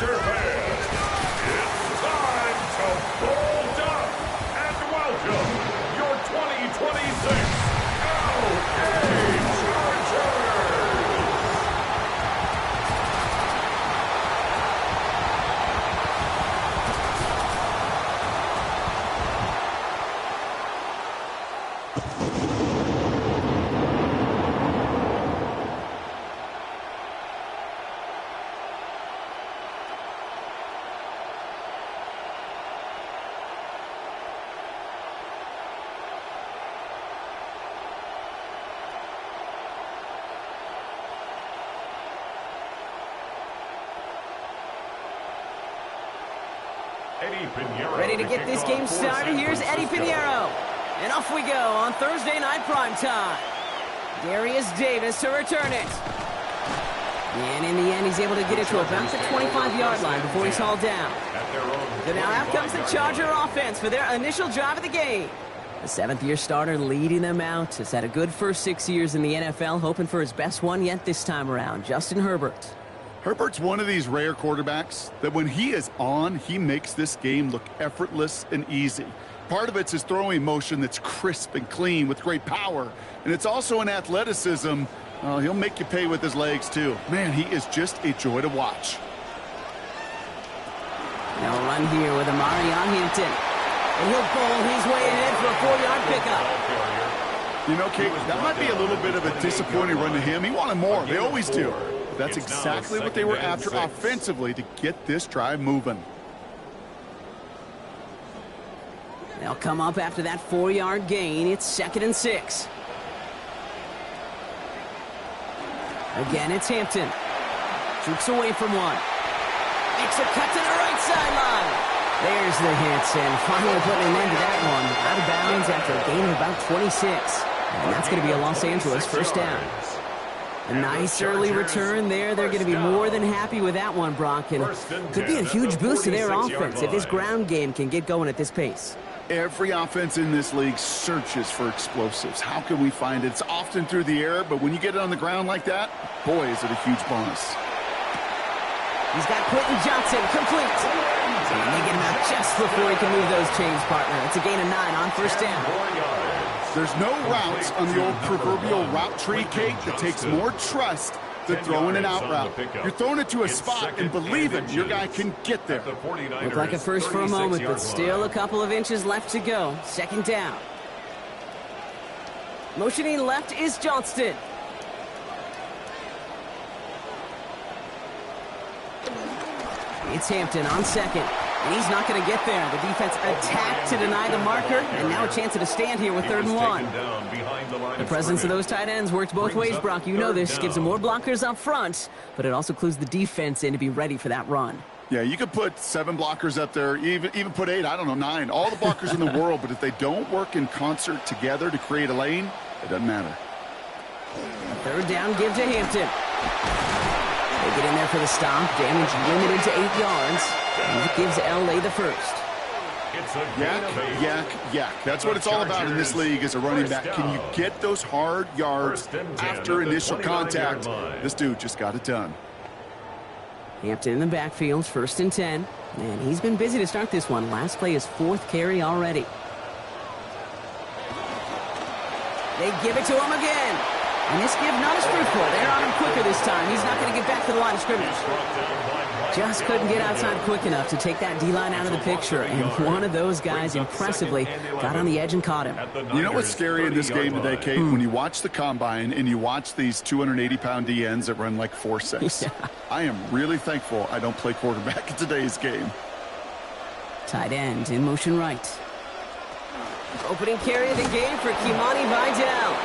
Charger fans, it's time to bold up and welcome your 2026 LA Chargers! Ready to get this game started. Here's Eddie Pinheiro. And off we go on Thursday night primetime. Darius Davis to return it. And in the end, he's able to get it to about the 25-yard line before he's hauled down. So now out comes the Charger offense for their initial drive of the game. The seventh-year starter leading them out. Has had a good first 6 years in the NFL, hoping for his best one yet this time around. Justin Herbert. Herbert's one of these rare quarterbacks that when he is on, he makes this game look effortless and easy. Part of it's his throwing motion that's crisp and clean with great power. And it's also an athleticism. He'll make you pay with his legs, too. Man, he is just a joy to watch. Now a run here with Amari on Hampton. And he'll bowl his way ahead for a 4-yard pickup. You know, Kate, that might be a little bit of a disappointing run to him. He wanted more. They always do. That's exactly what they were after offensively to get this drive moving. They'll come up after that 4-yard gain. It's 2nd and 6. Again, it's Hampton. Jukes away from one. Makes a cut to the right sideline. There's the hits, and finally putting an end to that one. Out of bounds after a gain of about 26. And that's going to be a Los Angeles first down. A nice early return there. They're going to be more than happy with that one, Brock. And could be a huge boost to their offense if this ground game can get going at this pace. Every offense in this league searches for explosives. How can we find it? It's often through the air, but when you get it on the ground like that, boy, is it a huge bonus. He's got Quentin Johnson complete. And they get him out just before he can move those chains, partner. It's a gain of 9 on first down. There's no routes on the old proverbial route tree, Kate, that takes more trust than throwing an out route. You're throwing it to a spot and believe it, your guy can get there. Looked like a first for a moment, but still a couple of inches left to go. 2nd down. Motioning left is Johnston. It's Hampton on 2nd. And he's not going to get there. The defense attacked to deny the marker, and now a chance at a stand here with 3rd and 1. The presence of those tight ends works both ways, Brock. You know this. Gives them more blockers up front, but it also clues the defense in to be ready for that run. Yeah, you could put 7 blockers up there, even put 8, I don't know, 9. All the blockers in the world, but if they don't work in concert together to create a lane, it doesn't matter. 3rd down, give to Hampton. They get in there for the stop. Damage limited to 8 yards. And it gives LA the first. Yak. That's what it's all about in this league as a running back. Can you get those hard yards after initial contact? This dude just got it done. Hampton in the backfield, 1st and 10. And he's been busy to start this one. Last play is 4th carry already. They give it to him again. And this give not as fruitful. They're on him quicker this time. He's not going to get back to the line of scrimmage. Just couldn't get outside quick enough to take that D-line out of the picture. And one of those guys impressively got on the edge and caught him. You know what's scary in this game today, Kate? When you watch the combine and you watch these 280-pound DNs that run like 4.6. Yeah. I am really thankful I don't play quarterback in today's game. Tight end in motion right. Opening carry of the game for Kimani Vidal.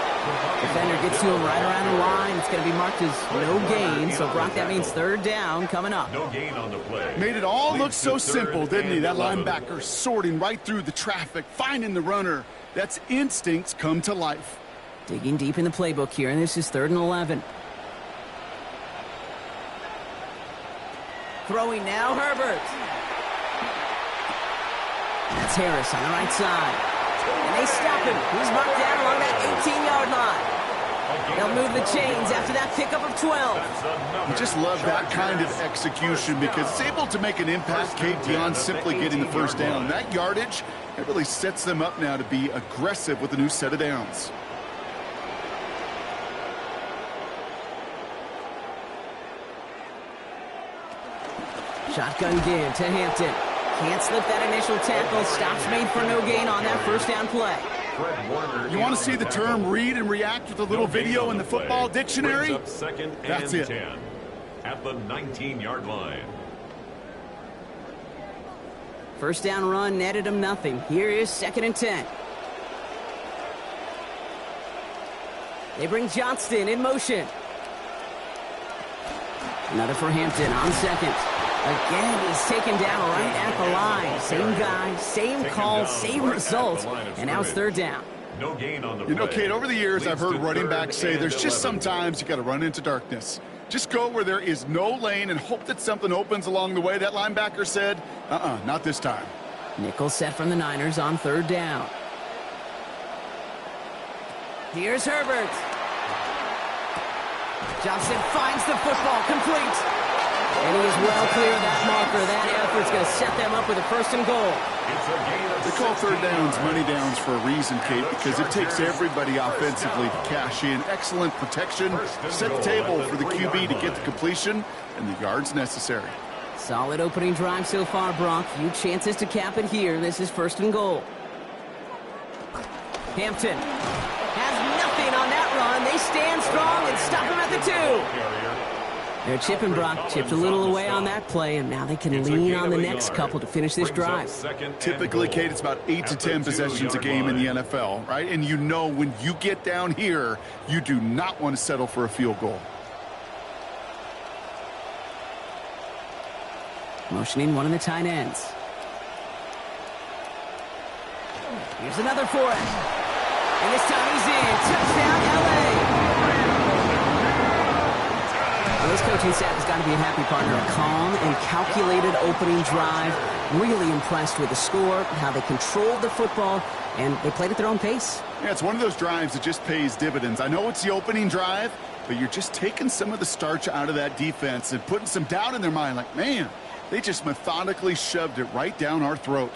Defender gets to him right around the line. It's going to be marked as no gain. So, Brock, that means 3rd down coming up. No gain on the play. Made it all look so simple, didn't he? That linebacker sorting right through the traffic, finding the runner. That's instincts come to life. Digging deep in the playbook here, and this is 3rd and 11. Throwing now, Herbert. That's Harris on the right side. And they stop him. He's marked down along that 18-yard line. They'll move the chains after that pickup of 12. You just love that kind of execution because it's able to make an impact, Kate, beyond simply getting the first down. That yardage, it really sets them up now to be aggressive with a new set of downs. Shotgun give to Hampton. Can't slip that initial tackle. Stops made for no gain on that first down play. You want to see the term read and react with a little video in the football dictionary? That's it. At the 19-yard line. First down run netted him nothing. Here is 2nd and 10. They bring Johnston in motion. Another for Hampton on 2nd. Again, he's taken down right at the line. Same guy, same call, same result. And now it's 3rd down. No gain on the You know, Kate, over the years, I've heard running backs say there's just sometimes you got to run into darkness. Just go where there is no lane and hope that something opens along the way. That linebacker said, not this time. Nickel set from the Niners on 3rd down. Here's Herbert. Johnson finds the football, complete. And he is well clear of that marker. That effort's going to set them up with a 1st and goal. They call 3rd downs money downs for a reason, Kate, because it takes everybody offensively to cash in. Excellent protection, set the table for the QB to get the completion and the yards necessary. Solid opening drive so far, Brock. Few chances to cap it here. This is 1st and goal. Hampton has nothing on that run. They stand strong and stop him at the 2. They're chipping, Brock. Chipped a little away on that play, and now they can lean on the next couple to finish this drive. Typically, Kate, it's about 8 to 10 possessions a game in the NFL, right? And you know when you get down here, you do not want to settle for a field goal. Motioning one of the tight ends. Here's another for it. And this time he's in. Touchdown, L.A. Well, this coaching staff has got to be a happy partner. A calm and calculated opening drive. Really impressed with the score, how they controlled the football, and they played at their own pace. Yeah, it's one of those drives that just pays dividends. I know it's the opening drive, but you're just taking some of the starch out of that defense and putting some doubt in their mind. Like, man, they just methodically shoved it right down our throat.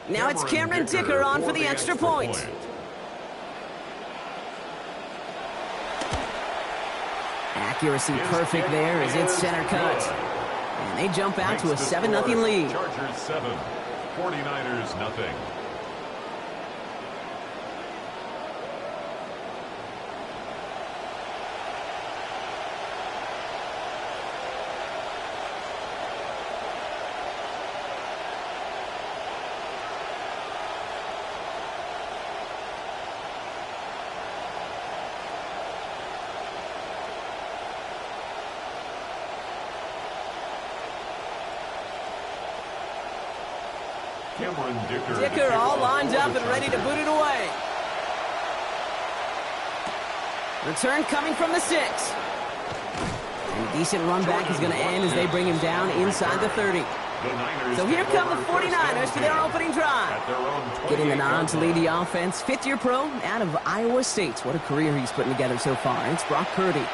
Now it's Cameron Dicker on for the extra point. Accuracy perfect there as it's center cut. And they jump out to a 7-0 lead. Chargers 7, 49ers nothing. Dicker all lined up and ready to boot it away. Return coming from the 6. And a decent run back is going to end as they bring him down inside the 30. So here come the 49ers for their opening drive. Getting the nod to lead the offense. 5th-year pro out of Iowa State. What a career he's putting together so far. It's Brock Purdy.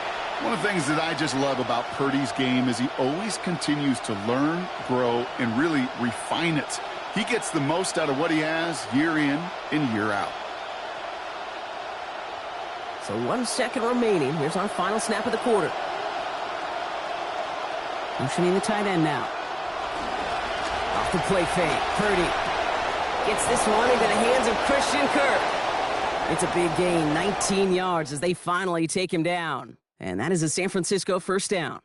One of the things that I just love about Purdy's game is he always continues to learn, grow, and really refine it. He gets the most out of what he has year in and year out. So 1 second remaining. Here's our final snap of the quarter. Motioning the tight end now. Off the play fake. Purdy gets this one into the hands of Christian Kirk. It's a big gain, 19 yards as they finally take him down. And that is a San Francisco first down.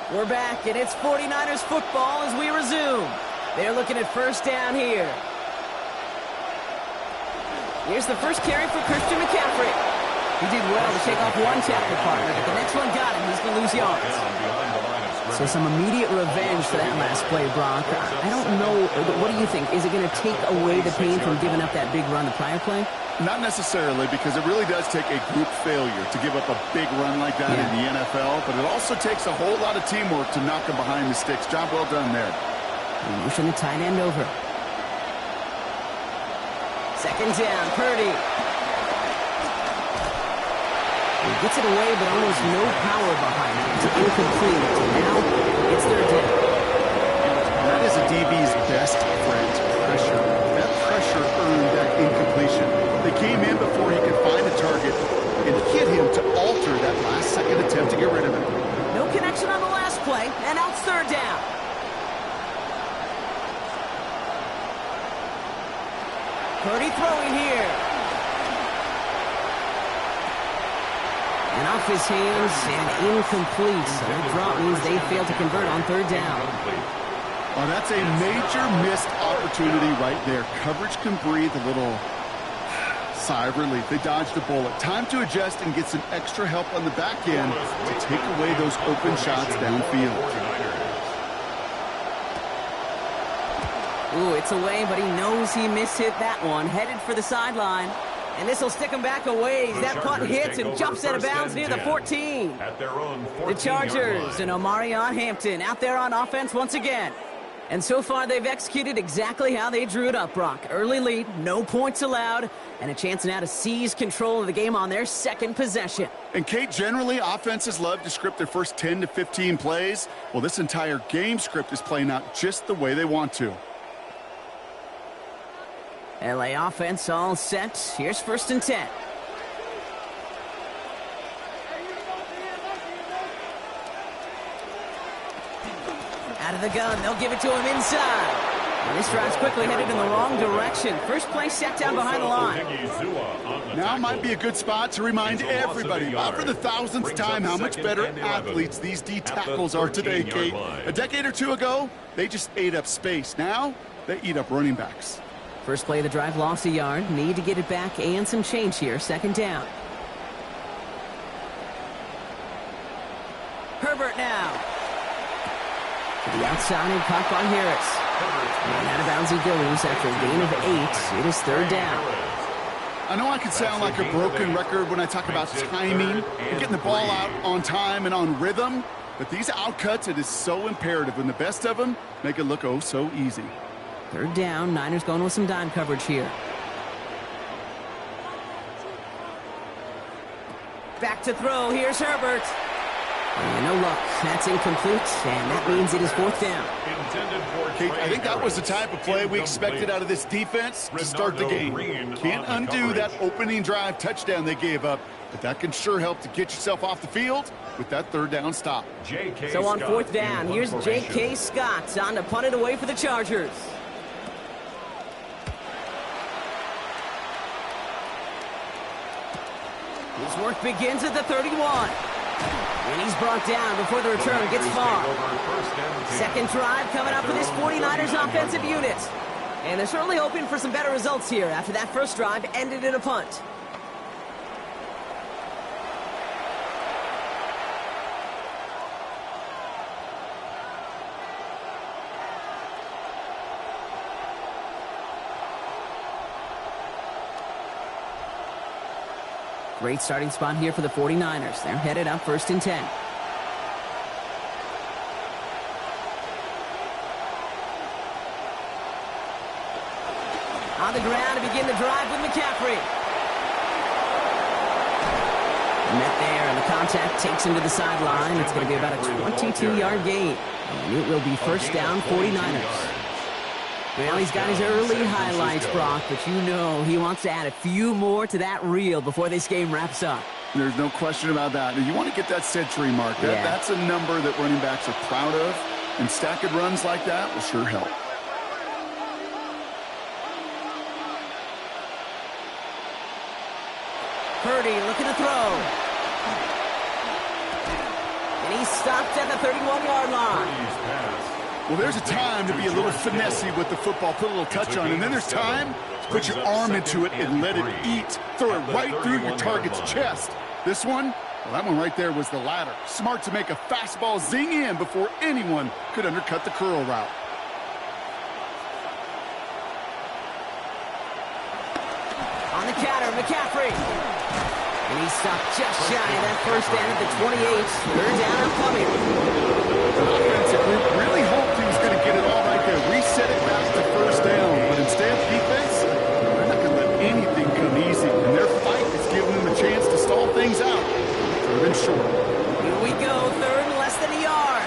We're back, and it's 49ers football as we resume. They're looking at first down here. Here's the first carry for Christian McCaffrey. He did well to take off one tackle partner, but the next one got him. He's going to lose yards. So some immediate revenge for that last play, Brock. I don't know. What do you think? Is it going to take away the pain from giving up that big run the prior play? Not necessarily, because it really does take a group failure to give up a big run like that in the NFL, but it also takes a whole lot of teamwork to knock him behind the sticks. Job well done there. Motion the tight end over. Second down, Purdy. He gets it away, but almost no power behind it. It's incomplete. Now, it's third down. That is a DB's best friend, pressure. That pressure earned that incompletion. They came in before he could find a target and hit him to alter that last-second attempt to get rid of it. No connection on the last play, and now it's third down. Purdy throwing here. And off his hands and incomplete. So that drop means they failed to convert on third down. Oh, that's a major missed opportunity right there. Coverage can breathe a little sigh of relief. They dodged a bullet. Time to adjust and get some extra help on the back end to take away those open shots downfield. Ooh, it's away, but he knows he mishit that one. Headed for the sideline. And this will stick him back a ways. That punt hits and jumps out of bounds near the 14. The Chargers and Omarion Hampton out there on offense once again. And so far, they've executed exactly how they drew it up, Brock. Early lead, no points allowed, and a chance now to seize control of the game on their second possession. And, Kate, generally, offenses love to script their first 10 to 15 plays. Well, this entire game script is playing out just the way they want to. LA offense all set. Here's first and 10. Out of the gun, they'll give it to him inside. And this drive's quickly headed in the wrong direction. First play sat down behind the line. Now might be a good spot to remind everybody, about for the thousandth time, how much better athletes these D tackles are today, Kate. A decade or two ago, they just ate up space. Now, they eat up running backs. First play of the drive lost a yard. Need to get it back and some change here. Second down. Herbert now. To the outside and caught by Harris. And out of bounds he goes after a gain of 8. It is third down. I know I can sound like a broken record when I talk about timing and getting the ball out on time and on rhythm, but these outcuts, it is so imperative. And the best of them make it look oh so easy. Third down, Niners going with some dime coverage here. Back to throw, here's Herbert. And no luck, that's incomplete, and that means it is fourth down. Kate, I think that was the type of play we expected out of this defense to start the game. Can't undo that opening drive touchdown they gave up, but that can sure help to get yourself off the field with that third down stop. So on fourth down, here's J.K. Scott on to punt it away for the Chargers. His work begins at the 31. And he's brought down before the return gets far. Second drive coming up for this 49ers offensive unit. And they're certainly hoping for some better results here after that first drive ended in a punt. Great starting spot here for the 49ers. They're headed up first and 10. On the ground to begin the drive with McCaffrey. Met there, and the contact takes him to the sideline. It's going to be about a 22-yard gain. And it will be first down 49ers. Well, he's got his early highlights, Brock, but you know he wants to add a few more to that reel before this game wraps up. There's no question about that. You want to get that century mark. That's a number that running backs are proud of, and stacking runs like that will sure help. Purdy looking to throw. And he's stopped at the 31-yard line. Purdy's pass. Well, there's a time to be a little finessey with the football, put a little touch on, and then there's time to put your arm into it and let it eat. Throw it right through your target's chest. This one, well, that one right there was the latter. Smart to make a fastball zing in before anyone could undercut the curl route. On the counter, McCaffrey. And he stopped just shy of that first down at the 28. Third down and coming. The offensive group really hoped he was going to get it all right there. Reset it back to first down. But instead, defense, they're not going to let anything come easy. And their fight is giving them a chance to stall things out. Third and short. Here we go, third and less than a yard.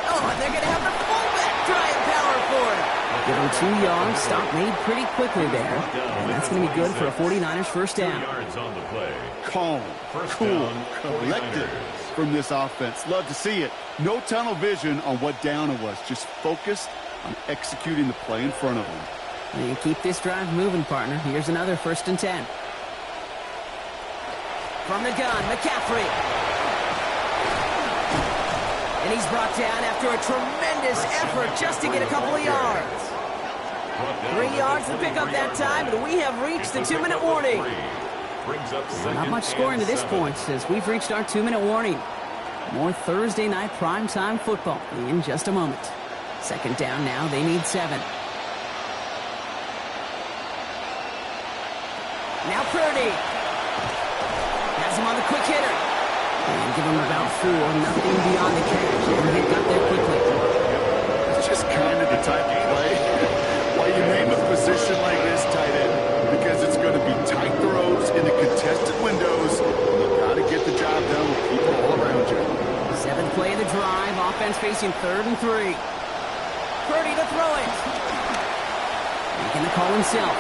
Oh, and they're going to have the fullback try and power for it. Give him 2 yards, stop made pretty quickly there. And that's going to be good for a 49ers first down. 2 yards on the play. Calm, cool, collected from this offense. Love to see it. No tunnel vision on what down it was. Just focused on executing the play in front of them. And you keep this drive moving, partner. Here's another 1st and 10. From the gun, McCaffrey. And he's brought down after a tremendous effort just to get a couple of yards. 3 yards to pick up that time, and we have reached the 2-minute warning. Not much scoring to this point, as we've reached our 2-minute warning. More Thursday night primetime football in just a moment. Second down now, they need 7. Now Purdy. Has him on the quick hitter. And give him about 4, nothing beyond the catch. And he got there quickly. It's just kind of the type of play. Why you name a position like this tight end? Because it's going to be tight throws in the contested windows. You've got to get the job done with people all around you. 7th play of the drive. Offense facing 3rd and 3. Purdy to throw it. Making the call himself.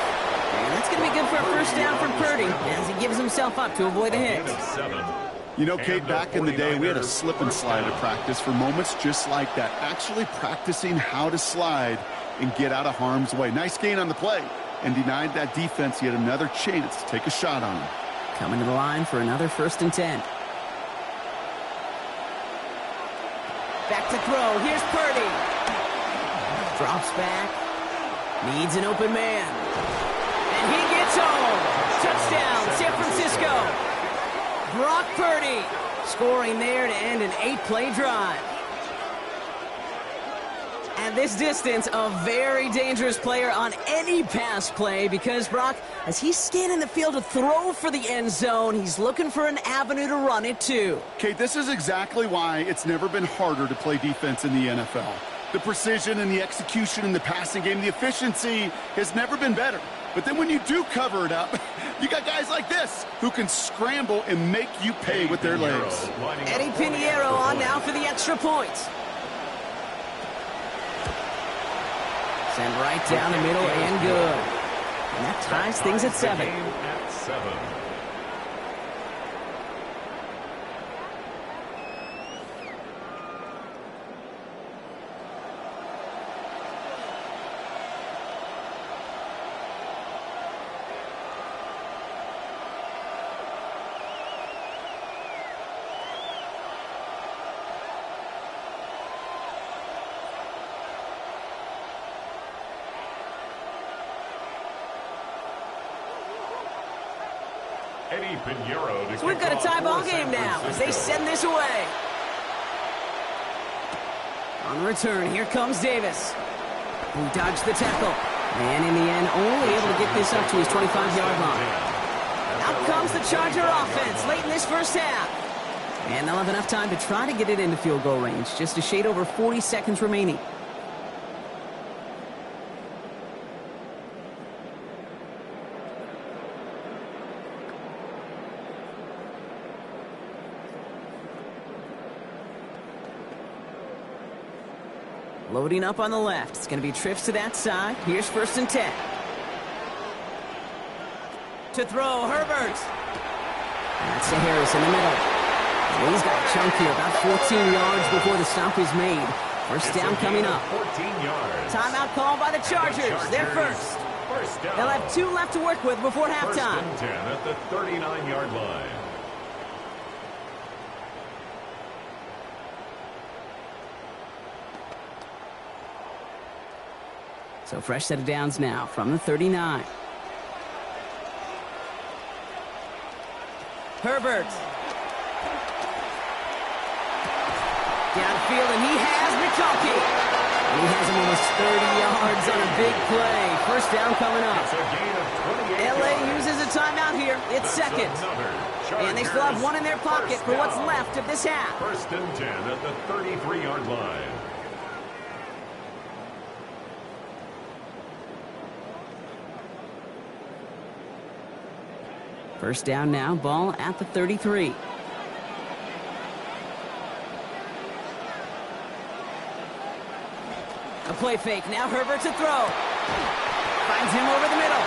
And that's going to be good for a first down from Purdy as he gives himself up to avoid a hit. You know, Kate, back in the day, we had a slip and slide at practice for moments just like that. Actually practicing how to slide and get out of harm's way. Nice gain on the play. And denied that defense yet another chance to take a shot on him. Coming to the line for another 1st and 10. Back to throw. Here's Purdy. Drops back. Needs an open man. And he gets home. Touchdown, San Francisco. Brock Purdy scoring there to end an 8-play drive. At this distance, a very dangerous player on any pass play because, Brock, as he's scanning the field to throw for the end zone, he's looking for an avenue to run it too. Kate, this is exactly why it's never been harder to play defense in the NFL. The precision and the execution in the passing game, the efficiency has never been better. But then when you do cover it up, you got guys like this who can scramble and make you pay with their legs. Eddie Pinheiro on now for the extra point. Send right down the middle and good. And that ties things at 7. Eddie Pinheiro. So we've got a tie ball game now as they send this away. On the return, here comes Davis, who dodged the tackle. And in the end, only able to get this up to his 25-yard line. Out comes the Charger offense late in this first half. And they'll have enough time to try to get it into field goal range. Just a shade over 40 seconds remaining. Loading up on the left. It's going to be trips to that side. Here's 1st and 10. To throw, Herbert. That's to Harris in the middle. And he's got a chunk here, about 14 yards before the stop is made. First down coming up. 14 yards. Timeout called by the Chargers. They're first. They'll have 2 left to work with before halftime. First and 10 at the 39-yard line. So fresh set of downs now from the 39. Herbert. Downfield, and he has McConkey. And he has him almost 30 yards on a big play. First down coming up. It's a gain of 28 LA yards. uses a timeout here. It's That's second. another And they still have Chargers one in their pocket first for what's down. left of this half. First and 10 at the 33-yard line. First down now, ball at the 33. A play fake. Now Herbert to throw. Finds him over the middle.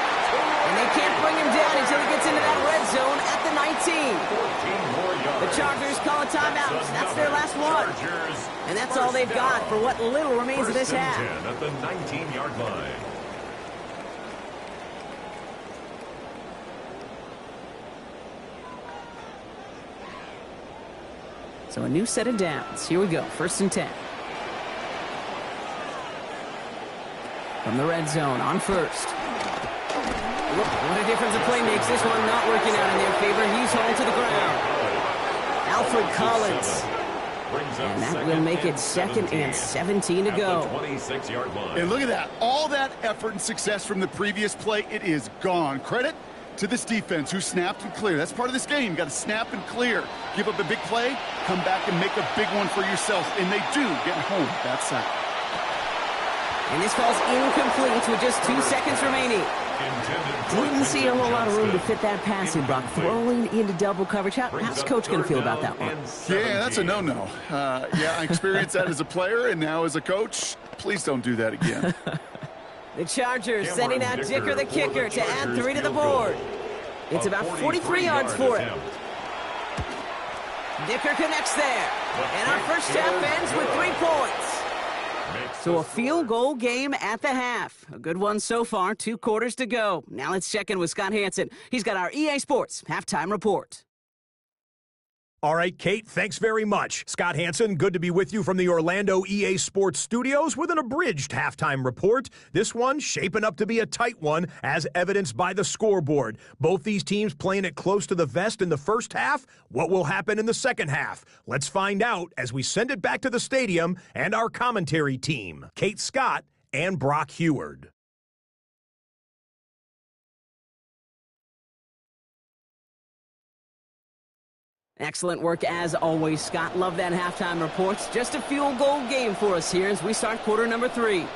And they can't bring him down until he gets into that red zone at the 19. 14 more yards. The Chargers call a timeout. That's their last one. Chargers And that's all they've first got down. for what little remains of this First and half. 10 at the 19-yard line. So a new set of downs. Here we go. First and 10. From the red zone on first. Look, what a difference a play makes. This one not working out in their favor. He's hauled to the ground. Alfred Collins. Brings up And that will make it second and 17 to at the go. 26-yard line. And look at that. All that effort and success from the previous play, it is gone. Credit to this defense who snapped and cleared. That's part of this game. You got to snap and clear. Give up a big play, come back and make a big one for yourself. And they do, getting home that sack. And this ball's incomplete with just 2 seconds remaining. Didn't see a whole lot of room to fit that pass in, Brock. Throwing into double coverage. How's Coach going to feel about that one? Yeah, that's a no-no. Yeah, I experienced that as a player and now as a coach. Please don't do that again. The Chargers Cameron sending out Dicker the kicker to add 3 to the board. It's about 43 yards for it. Dicker connects there. And our first half ends with 3 points. So a field goal game at the half. A good one so far. 2 quarters to go. Now let's check in with Scott Hanson. He's got our EA Sports halftime report. All right, Kate, thanks very much. Scott Hanson, good to be with you from the Orlando EA Sports Studios with an abridged halftime report. This one shaping up to be a tight one, as evidenced by the scoreboard. Both these teams playing it close to the vest in the first half. What will happen in the second half? Let's find out as we send it back to the stadium and our commentary team, Kate Scott and Brock Heward. Excellent work as always, Scott. Love that halftime report. Just a field goal game for us here as we start quarter number 3.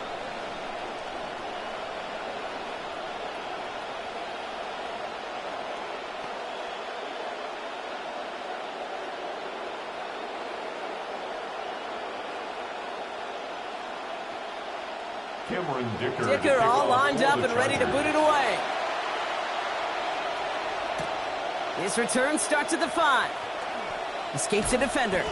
Cameron Dicker. Dicker all lined up and ready to boot it away. His return starts at the 5. Escapes a defender.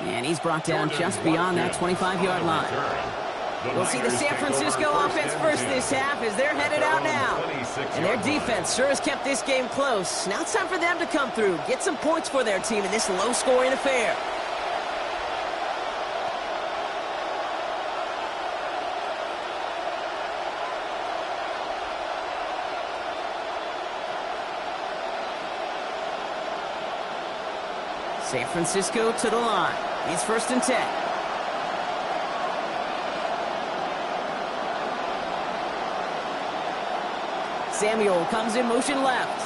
And he's brought down just beyond that 25-yard line. We'll see the San Francisco offense first this half as they're headed out now. And their defense sure has kept this game close. Now it's time for them to come through, get some points for their team in this low-scoring affair. San Francisco to the line. It's first and 10. Samuel comes in motion left.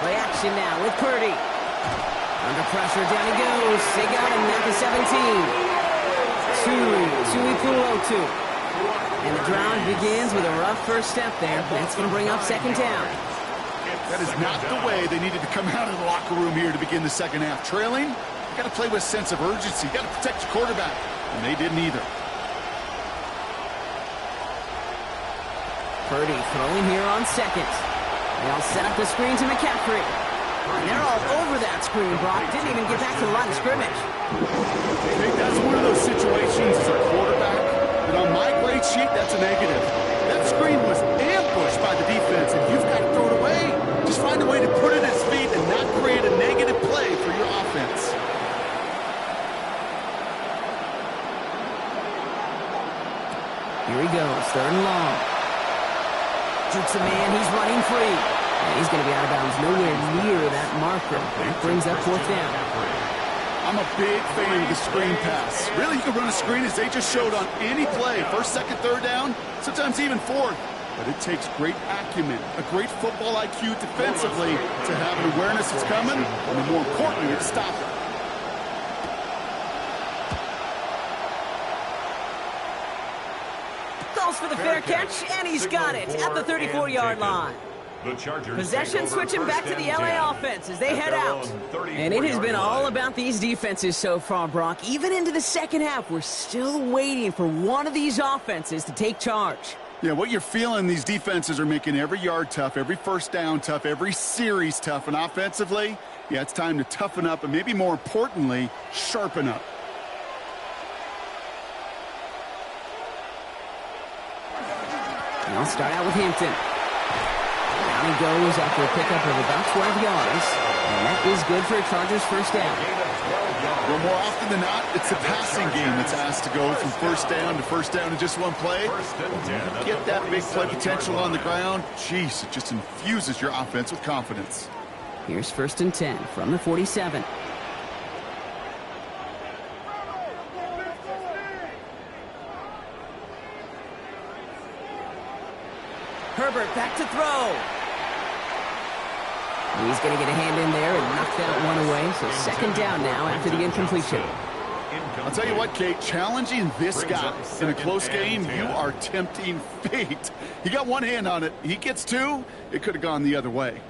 Play action now with Purdy. Under pressure, down he goes. They got him at the 17. Tuipulotu. And the drive begins with a rough first step there. That's going to bring up second down. That is not the way they needed to come out of the locker room here to begin the second half. Trailing, you got to play with a sense of urgency. You got to protect your quarterback, and they didn't either. Purdy throwing here on second. They'll set up the screen to McCaffrey. And they're all over that screen, Brock. Didn't even get back to the line of scrimmage. I think that's one of those situations as a quarterback that on my grade sheet, that's a negative. That screen was ambushed by the defense, and you've got to throw it away. Just find a way to put it at his feet and not create a negative play for your offense. Here he goes, 3rd and long. Jukes a man, he's running free. And he's going to be out of bounds nowhere near that marker. That brings up 4th down. I'm a big fan of the screen pass. Really, you can run a screen as they just showed on any play. 1st, 2nd, 3rd down, sometimes even 4th. But it takes great acumen, a great football IQ defensively to have an awareness it's coming, and then more importantly, to stop it. Goes for the fair catch, and he's got it at the 34-yard line. Possession switching back to the LA offense as they head out. And it has been all about these defenses so far, Brock. Even into the second half, we're still waiting for one of these offenses to take charge. Yeah, what you're feeling, these defenses are making every yard tough, every 1st down tough, every series tough. And offensively, yeah, it's time to toughen up and maybe more importantly, sharpen up. And I'll start out with Hampton. Down he goes after a pickup of about 12 yards. And that is good for a Chargers 1st down. Well, more often than not, it's the passing game that's asked to go from 1st down to 1st down in just one play. Get that big play potential on the ground. Jeez, it just infuses your offense with confidence. Here's 1st and 10 from the 47. Herbert back to throw. He's going to get a hand in there and knock that one away. So 2nd down now after the incompletion. I'll tell you what, Kate, challenging this guy in a close game, you are tempting fate. He got one hand on it. He gets 2. It could have gone the other way.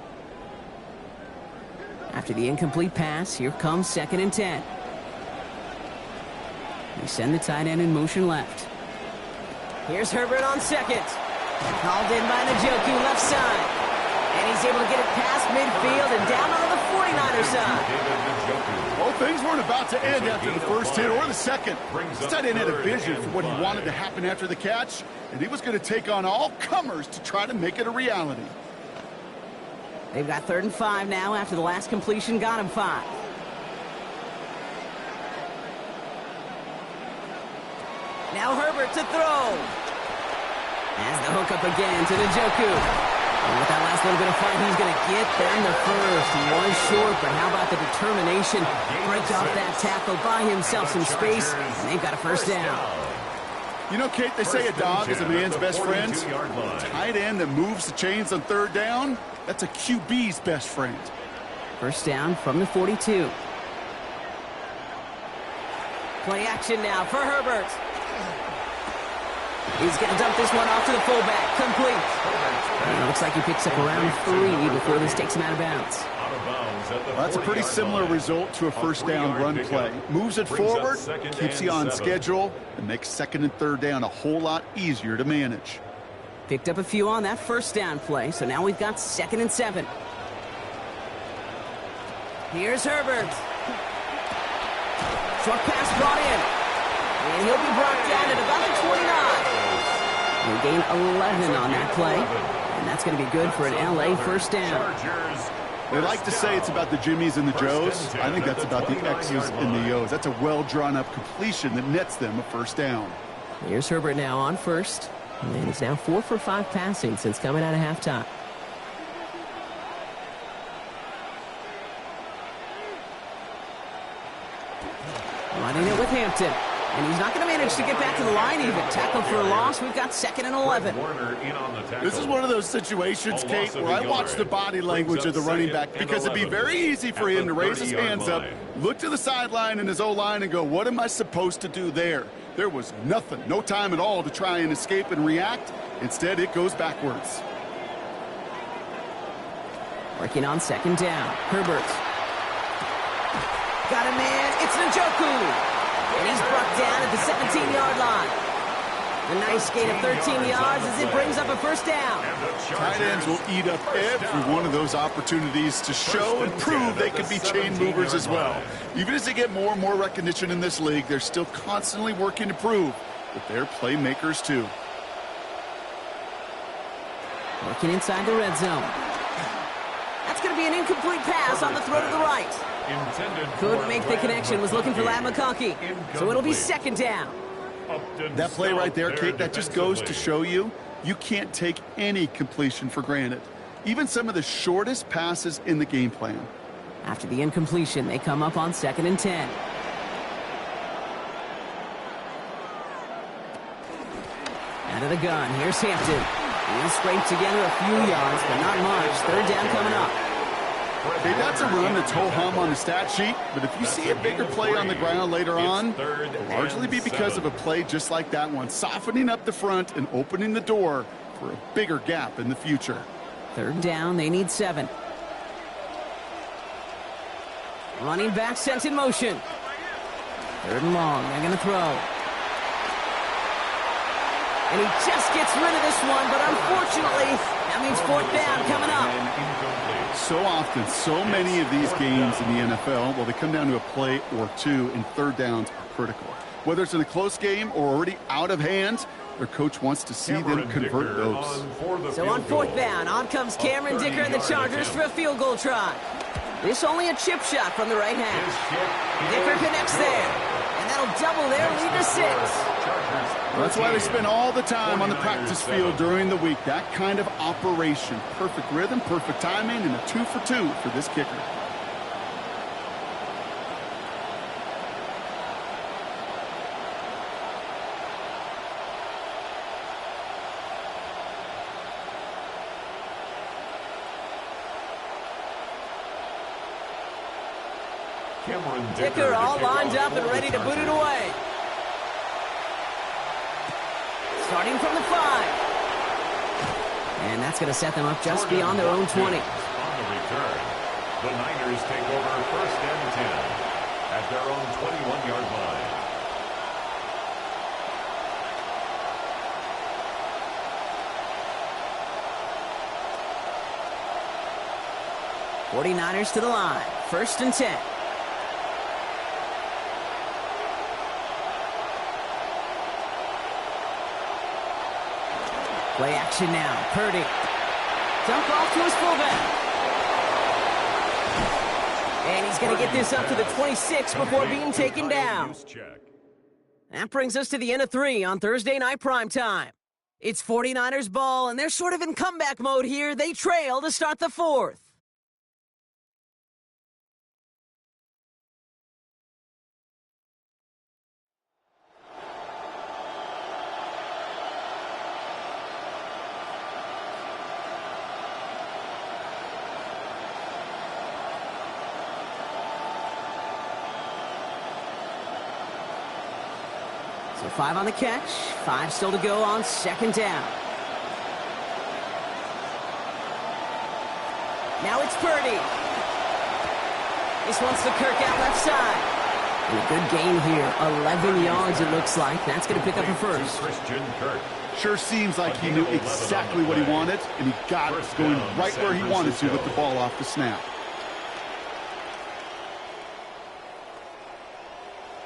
After the incomplete pass, here comes 2nd and 10. We send the tight end in motion left. Here's Herbert on 2nd. Called in by Njoku left side. And he's able to get it past midfield and down onto the 49er side. Well, things weren't about to end after the 1st hit or the 2nd. This tight end had a vision for what he wanted to happen after the catch, and he was going to take on all comers to try to make it a reality. They've got 3rd and 5 now after the last completion got him 5. Now Herbert to throw. As the hook up again to Njoku. And with that last little bit of fight, he's going to get them the 1st. He was short, but how about the determination? Break off that tackle, buy himself some space, and they've got a 1st down. You know, Kate, they say a dog is a man's best friend. A tight end that moves the chains on 3rd down, that's a QB's best friend. 1st down from the 42. Play action now for Herbert. He's going to dump this one off to the fullback. Complete. And it looks like he picks up around 3 before this takes him out of bounds. Well, that's a pretty similar result to a 1st down run play. Moves it forward, keeps you on schedule, and makes 2nd and 3rd down a whole lot easier to manage. Picked up a few on that 1st down play, so now we've got 2nd and 7. Here's Herbert. Short pass brought in. And he'll be brought down at about the 29. We'll gain 11 on that play. And that's going to be good for an LA 1st down. They like to say it's about the Jimmies and the Joes. I think that's about the X's and the O's. That's a well-drawn-up completion that nets them a 1st down. Here's Herbert now on 1st. And he's now 4 for 5 passing since coming out of halftime. Running it with Hampton. And he's not going to manage to get back to the line even. Tackle for a loss. We've got 2nd and 11. This is one of those situations, Kate, where I watch the body language of the running back because it'd be very easy for him to raise his hands up, look to the sideline and his O-line and go, what am I supposed to do there? There was nothing, no time at all to try and escape and react. Instead, it goes backwards. Working on 2nd down. Herbert. Got a man. It's Njoku. And he's brought down at the 17-yard line. A nice gain of 13 yards as it brings up a 1st down. Tight ends will eat up every one of those opportunities to show and prove they could be chain movers as well. Even as they get more and more recognition in this league, they're still constantly working to prove that they're playmakers too. Working inside the red zone. That's going to be an incomplete pass on the throw to the right. Couldn't make the connection, was looking for Ladd McConkey. So it'll be 2nd down. Upton That play South right there, Kate, that just goes to show defensively. you can't take any completion for granted. Even some of the shortest passes in the game plan. After the incompletion, they come up on 2nd and 10. Out of the gun, here's Hampton. He'll scrape together a few yards, but not much. 3rd down coming up. Okay, that's a run that's ho-hum on the stat sheet, but if you see a bigger play on the ground later on, it'll largely be because of a play just like that one, softening up the front and opening the door for a bigger gap in the future. 3rd down, they need 7. Running back sent in motion. 3rd and long, they're going to throw. And he just gets rid of this one, but unfortunately, that means 4th down coming up. So often, so many of these games in the NFL, well, they come down to a play or two, and 3rd downs are critical. Whether it's in a close game or already out of hand, their coach wants to see them convert those. So on 4th down, on comes Cameron Dicker and the Chargers for a field goal try. This only a chip shot from the right half. Dicker connects there, and that'll double their lead to 6. That's why they spend all the time on the practice field during the week. That kind of operation. Perfect rhythm, perfect timing, and a 2 for 2 for this kicker. Dicker all lined up and ready to boot it away. Starting from the 5. And that's going to set them up just beyond their own 20. On the return, the Niners take over 1st and 10 at their own 21-yard line. '49ers to the line. 1st and 10. Play action now. Purdy. Dump off to his fullback. And he's going to get this up to the 26 before being taken down. That brings us to the end of 3 on Thursday Night Primetime. It's 49ers ball, and they're sort of in comeback mode here. They trail to start the 4th. So 5 on the catch, 5 still to go on 2nd down. Now it's Purdy. This one's to Kirk out left side. And a good gain here, 11 yards it looks like. That's going to pick up a 1st. Christian Kirk. Sure seems like he knew exactly what he wanted, and he got it going right where he wanted to with the ball off the snap.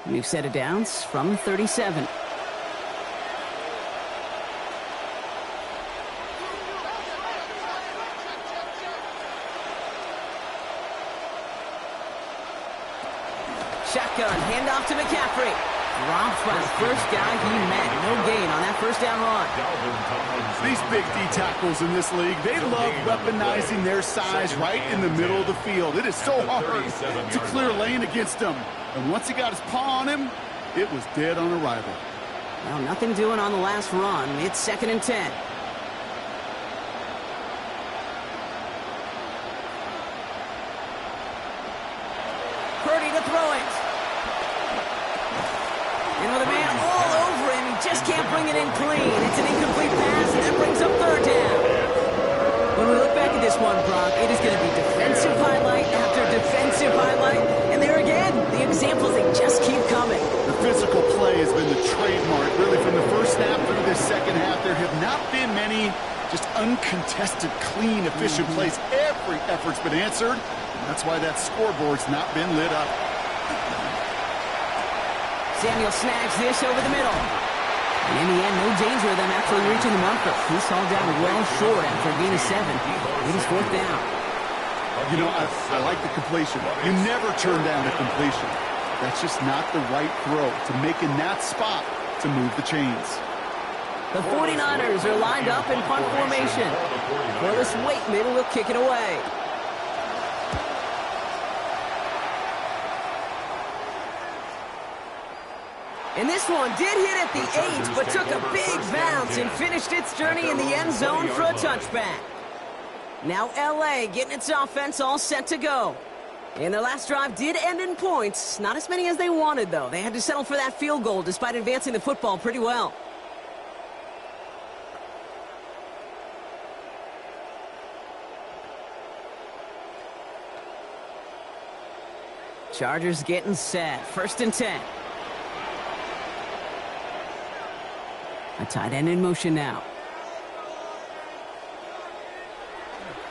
New set of downs from 37. Shotgun, handoff to McCaffrey. Dropped by the first guy he met. No gain on that 1st down run. These big D tackles in this league, they love weaponizing their size right in the middle of the field. It is so hard to clear lane against them. And once he got his paw on him, it was dead on arrival. Well, nothing doing on the last run. It's 2nd and 10. Purdy to throw it. And with a man all over him, he just can't bring it in clean. It's an incomplete pass, and that brings up 3rd down. When we look back at this one, Brock, it is going to be defensive highlight after defensive highlight. And there again, the examples, they just keep coming. The physical play has been the trademark, really, from the first snap through this 2nd half. There have not been many just uncontested, clean, efficient plays. Every effort's been answered, and that's why that scoreboard's not been lit up. Samuel snags this over the middle. And in the end, no danger of them actually reaching the marker. He's hauled down well short after a gain of 7. It is 4th down. You know, I like the completion. You never turn down a completion. That's just not the right throw. To make in that spot to move the chains. The 49ers are lined up in punt formation. Willis Waitman will kick it away. And this one did hit at the 8, but took a big bounce and finished its journey in the end zone for a touchback. Now LA getting its offense all set to go. And their last drive did end in points. Not as many as they wanted, though. They had to settle for that field goal despite advancing the football pretty well. Chargers getting set. 1st and 10. A tight end in motion now.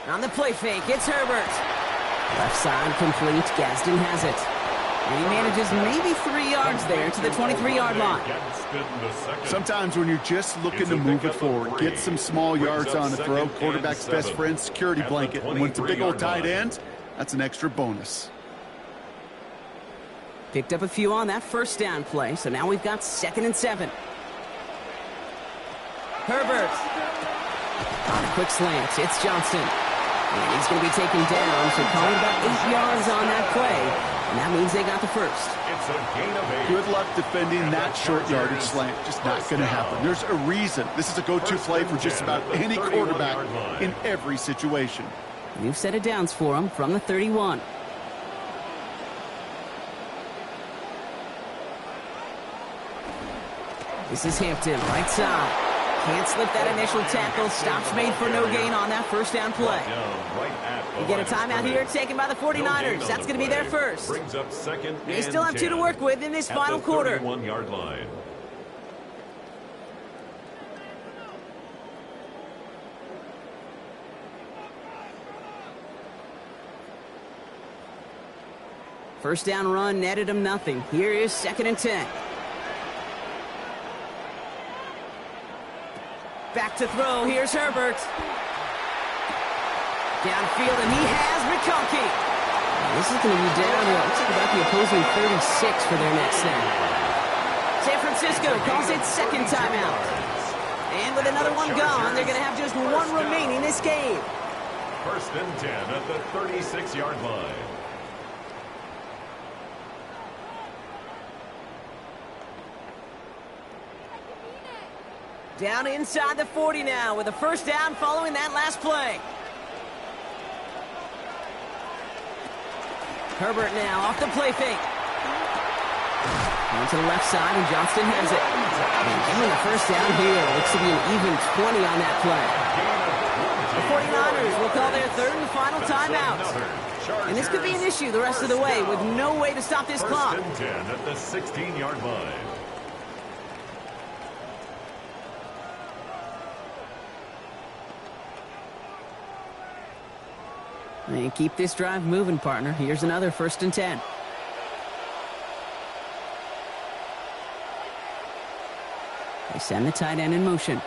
On the play fake, it's Herbert. Left side complete. Gaston has it. And he manages maybe 3 yards there to the 23-yard line. Sometimes when you're just looking to move it forward, get some small yards on the throw, quarterback's best friend, security blanket. And when it's a big old tight end, that's an extra bonus. Picked up a few on that 1st down play, so now we've got 2nd and 7. Herbert. On a quick slant, it's Johnson. And he's going to be taken down, so calling about 8 yards on that play. And that means they got the first. It's a gain of 8. Good luck defending that short yardage slant. Just not going to happen. There's a reason. This is a go-to play for just about any quarterback in every situation. New set of downs for him from the 31. This is Hampton, right side. Can't slip that initial tackle. Stops made for no gain on that 1st down play. You get a timeout here taken by the 49ers. That's going to be their first. Brings up 2nd. They still have 2 to work with in this final quarter. 31-yard line. First down run netted him nothing. Here is 2nd and 10. Back to throw. Here's Herbert. Downfield, and he has McConkey. This is going to be down to, looks like about the opposing 36 for their next snap. San Francisco calls it 2nd timeout. And with another one gone, they're going to have just 1 remaining this game. 1st and 10 at the 36-yard line. Down inside the 40 now with a 1st down following that last play. Herbert now off the play fake. On to the left side, and Johnston has it. And given the 1st down here, looks to be an even 20 on that play. The 49ers will call their 3rd and final timeout. And this could be an issue the rest of the way with no way to stop this clock. 1st and 10 at the 16-yard line. And keep this drive moving, partner. Here's another 1st and 10. They send the tight end in motion.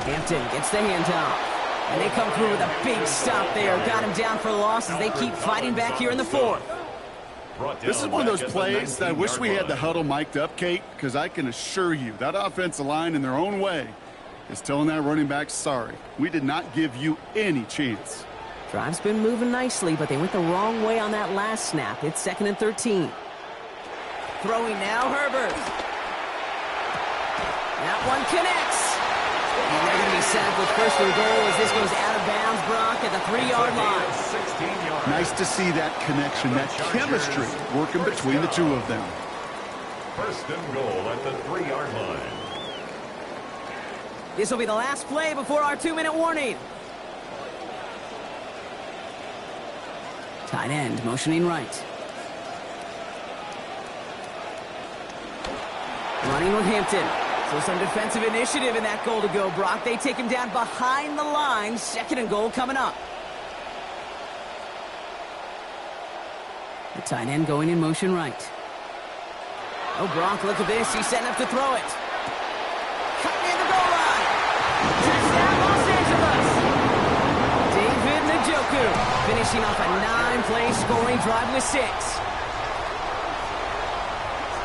Hampton gets the handoff. And they come through with a big stop there. Got him down for loss as they keep fighting back here in the 4th. This is one of those plays that I wish we had the huddle mic'd up, Kate, because I can assure you that offensive line in their own way is telling that running back, sorry, we did not give you any chance. Drive's been moving nicely, but they went the wrong way on that last snap. It's 2nd and 13. Throwing now, Herbert. That one connects. And they're going to be set with 1st and goal as this goes out of bounds, Brock, at the 3-yard line. Nice to see that connection, that chemistry working between the 2 of them. 1st and goal at the 3-yard line. This will be the last play before our 2-minute warning. Tight end motioning right. Running with Hampton. So some defensive initiative in that goal to go, Brock. They take him down behind the line. 2nd and goal coming up. The tight end going in motion right. Oh, Brock, look at this. He's setting up to throw it. Cutting in the goal line. Touchdown, Los Angeles. David Njoku finishing off a 9-play scoring drive with 6.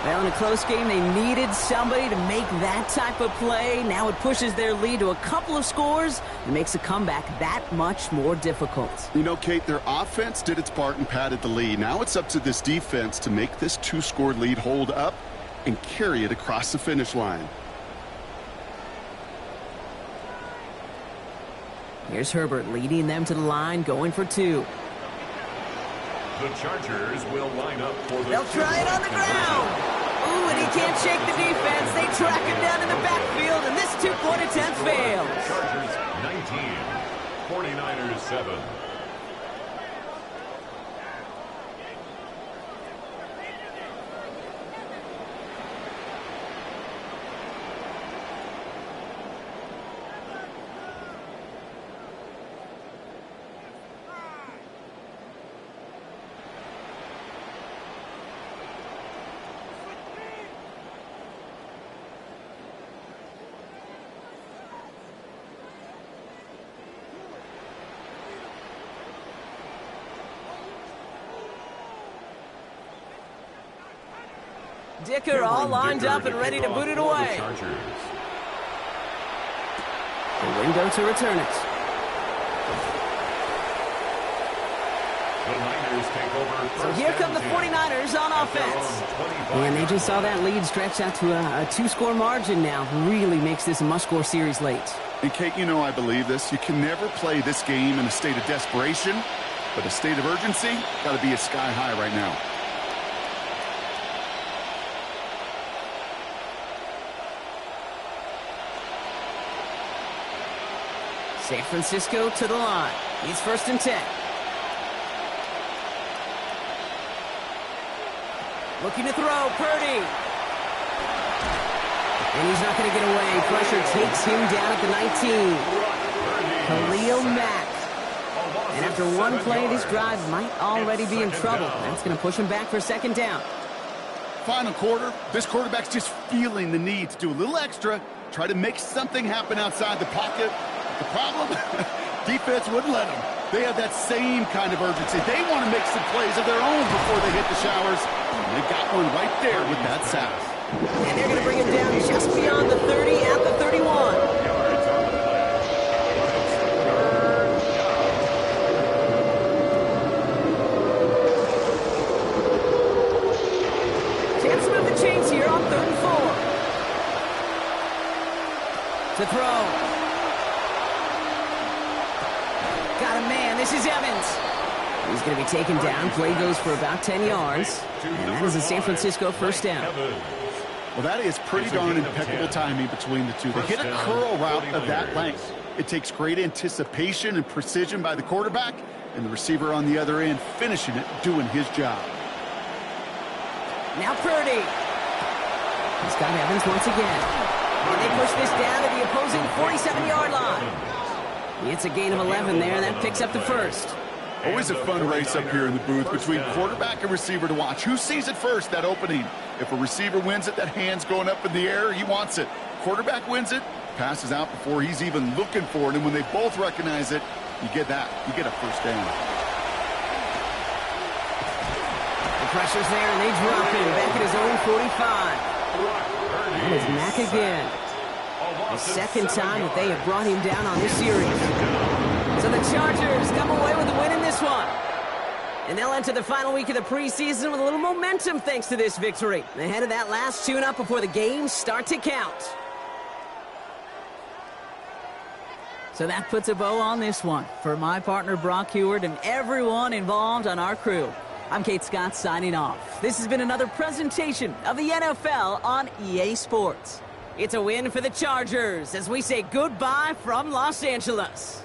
Well, in a close game, they needed somebody to make that type of play. Now it pushes their lead to a couple of scores and makes a comeback that much more difficult. You know, Kate, their offense did its part and padded the lead. Now it's up to this defense to make this 2-score lead hold up and carry it across the finish line. Here's Herbert leading them to the line, going for 2. The Chargers will line up for the... They'll try it on the ground. Ooh, and he can't shake the defense. They track him down in the backfield, and this 2-point attempt fails. Chargers 19, 49ers 7. Dicker all lined up and ready to boot it away. The window to return it. The Niners take over. So here come the 49ers on offense. And they just saw that lead stretch out to a 2-score margin now. Really makes this a must-score series late. And Kate, you know I believe this. You can never play this game in a state of desperation, but a state of urgency got to be at sky high right now. San Francisco to the line. He's 1st and 10. Looking to throw, Purdy. And he's not going to get away. Pressure takes him down at the 19. Khalil Mack. And after one play, this drive might already be in trouble. That's going to push him back for 2nd down. Final quarter, this quarterback's just feeling the need to do a little extra, try to make something happen outside the pocket. The problem? Defense wouldn't let them. They have that same kind of urgency. They want to make some plays of their own before they hit the showers. And they got one right there with that sack. And they're going to bring him down just beyond the 30 at the 31. Chance to move the chains here on 3rd and 4. To throw. Got a man. This is Evans. He's going to be taken down. Play goes for about 10 yards. And that is a San Francisco 1st down. Well, that is pretty darn impeccable timing between the two. They hit a curl route of that length. It takes great anticipation and precision by the quarterback, and the receiver on the other end finishing it, doing his job. Now Purdy. He's got Evans once again. And they push this down to the opposing 47-yard line. It's a gain of 11 there, and that picks up the 1st. Always a fun race up here in the booth between quarterback and receiver to watch. Who sees it first, that opening? If a receiver wins it, that hand's going up in the air, he wants it. Quarterback wins it, passes out before he's even looking for it, and when they both recognize it, you get that. You get a 1st down. The pressure's there, and they drop him back at his own 45. That is Mack again. The 2nd time that they have brought him down on this series. So the Chargers come away with a win in this one. And they'll enter the final week of the preseason with a little momentum thanks to this victory. Ahead of that last tune-up before the games start to count. So that puts a bow on this one. For my partner Brock Heward and everyone involved on our crew, I'm Kate Scott signing off. This has been another presentation of the NFL on EA Sports. It's a win for the Chargers as we say goodbye from Los Angeles.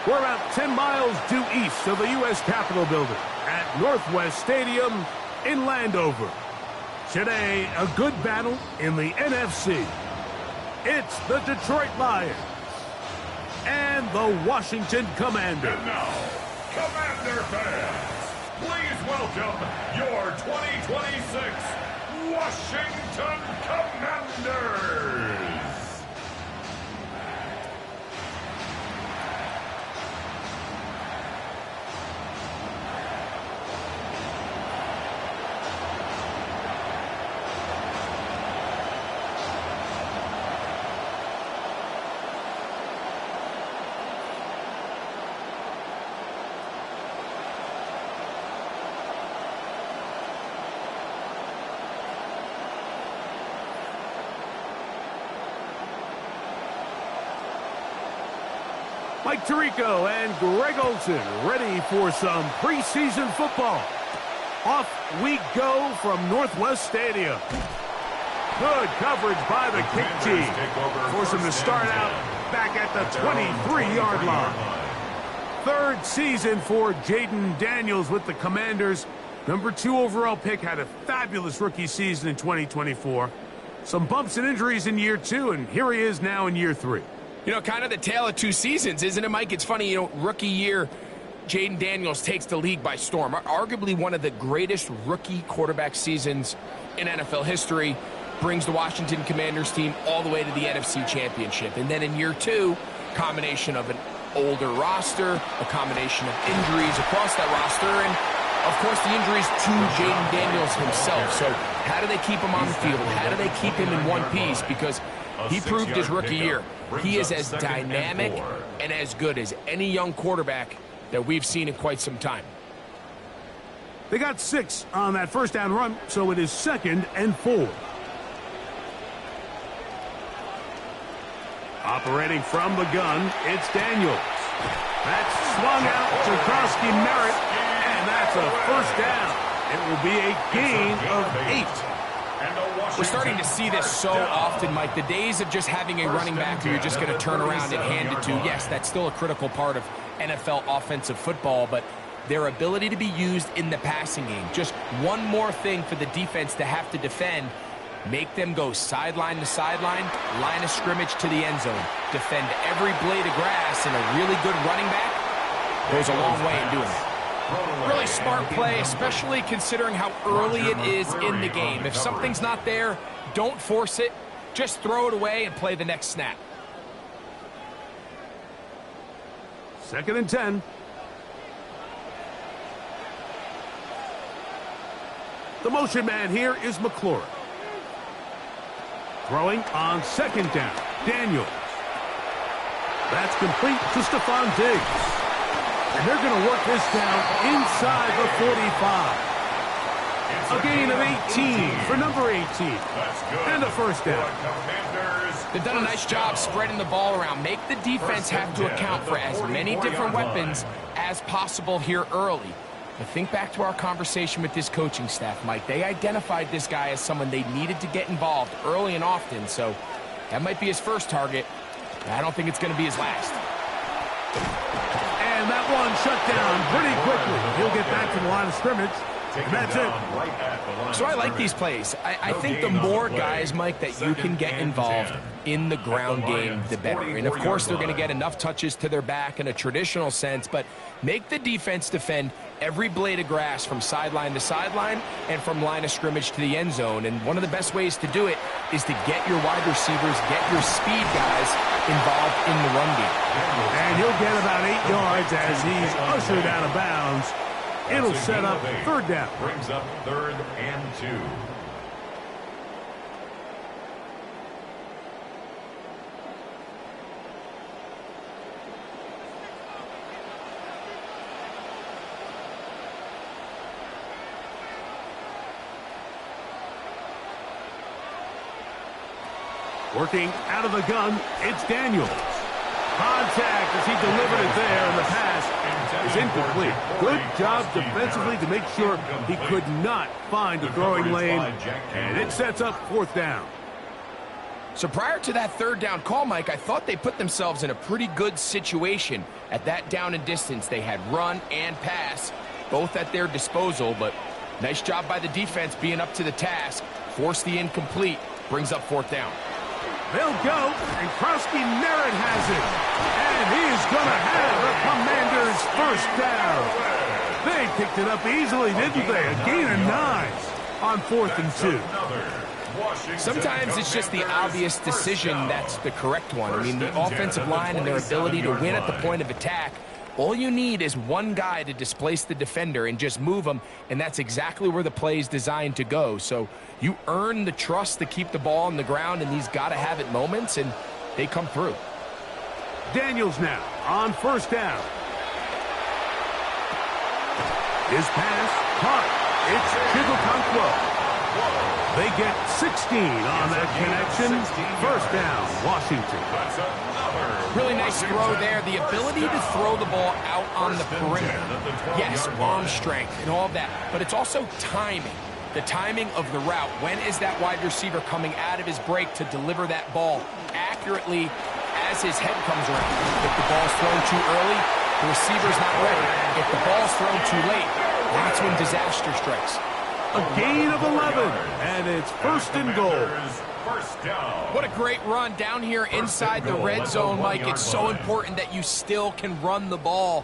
We're about 10 miles due east of the U.S. Capitol building at Northwest Stadium in Landover. Today, a good battle in the NFC. It's the Detroit Lions and the Washington Commanders. And now, Commander fans, please welcome your 2026 Washington Commanders. Mike Tirico and Greg Olsen ready for some preseason football. Off we go from Northwest Stadium. Good coverage by the kick team. Force him to start out back at the 23-yard line. Third season for Jayden Daniels with the Commanders. Number 2 overall pick, had a fabulous rookie season in 2024. Some bumps and injuries in year 2, and here he is now in year 3. You know, kind of the tale of two seasons, isn't it, Mike? It's funny, you know, rookie year, Jayden Daniels takes the league by storm. Arguably one of the greatest rookie quarterback seasons in NFL history. Brings the Washington Commanders team all the way to the NFC Championship. And then in year 2, combination of an older roster, a combination of injuries across that roster, and, of course, the injuries to Jayden Daniels himself. So how do they keep him on the field? How do they keep him in one piece? Because he proved his rookie year. He is as dynamic and as good as any young quarterback that we've seen in quite some time. They got 6 on that first down run, so it is 2nd and 4. Operating from the gun, it's Daniels. That's swung out to Krosky Merritt, and that's a first down. It will be a gain of 8. We're starting to see this so often, Mike. The days of just having a running back who you're just going to turn around and hand it to, yes, that's still a critical part of NFL offensive football, but their ability to be used in the passing game, just one more thing for the defense to have to defend, make them go sideline to sideline, line of scrimmage to the end zone, defend every blade of grass, and a really good running back goes a long way in doing it. Really smart play, especially considering how early it is in the game. If something's not there, don't force it. Just throw it away and play the next snap. 2nd and 10. The motion man here is McLaurin. Throwing on 2nd down, Daniels. That's complete to Stephon Diggs. And they're going to work this down inside the 45. A gain of 18 for number 18. And a first down. They've done a nice job spreading the ball around. Make the defense have to account for as many different weapons as possible here early. But think back to our conversation with this coaching staff, Mike. They identified this guy as someone they needed to get involved early and often. So that might be his first target. I don't think it's going to be his last. And that one shut down pretty quickly. He'll get back to the line of scrimmage. And that's it. So I like these plays. I think the more guys, Mike, that you can get involved in the ground game, the better. And, of course, they're going to get enough touches to their back in a traditional sense, but make the defense defend every blade of grass from sideline to sideline and from line of scrimmage to the end zone. And one of the best ways to do it is to get your wide receivers, get your speed guys involved in the run game. And he'll get about 8 yards as he's ushered out of bounds. It'll set up 3rd down. Brings up 3rd and 2. Working out of the gun, it's Daniels. Contact as he delivered it there, and the pass is incomplete. Good job defensively to make sure he could not find the throwing lane, and it sets up 4th down. So prior to that third down call, Mike, I thought they put themselves in a pretty good situation at that down and distance. They had run and pass, both at their disposal, but nice job by the defense being up to the task. Force the incomplete, brings up fourth down. They'll go, and Krowski Merritt has it. And he's going to have the Commanders' first down. They picked it up easily, didn't they? A gain of 9 on 4th and 2. Sometimes it's just the obvious decision that's the correct one. I mean, the offensive line and their ability to win at the point of attack, all you need is one guy to displace the defender and just move him, and that's exactly where the play is designed to go. So you earn the trust to keep the ball on the ground in these gotta-have-it moments, and they come through. Daniels now on 1st down. His pass caught. It's Chigokonkwo. They get 16 on that connection. 1st down, Washington. Really nice throw there. The ability to throw the ball out on the perimeter. Yes, arm strength and all of that, but it's also timing. The timing of the route. When is that wide receiver coming out of his break to deliver that ball accurately as his head comes around? If the ball's thrown too early, the receiver's not ready. If the ball's thrown too late, that's when disaster strikes. A gain of 11, and it's 1st and goal. What a great run down here inside the red zone, Mike. It's so important that you still can run the ball.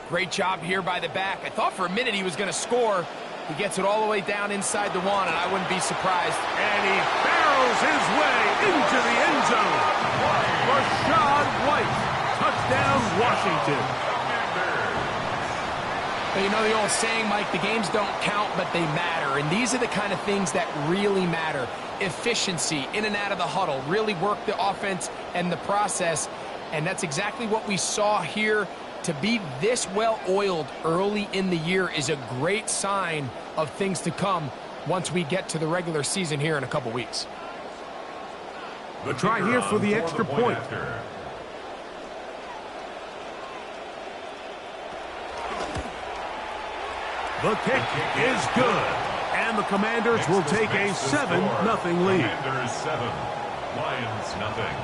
Great job here by the back. I thought for a minute he was going to score. He gets it all the way down inside the 1, and I wouldn't be surprised. And he barrels his way into the end zone. Rachaad White, touchdown Washington. But you know the old saying, Mike, the games don't count, but they matter. And these are the kind of things that really matter. Efficiency, in and out of the huddle, really work the offense and the process. And that's exactly what we saw here. To be this well-oiled early in the year is a great sign of things to come once we get to the regular season here in a couple weeks. The try here for the extra point. The kick is good, and the Commanders will take a 7-0 lead. Commanders 7, Lions nothing.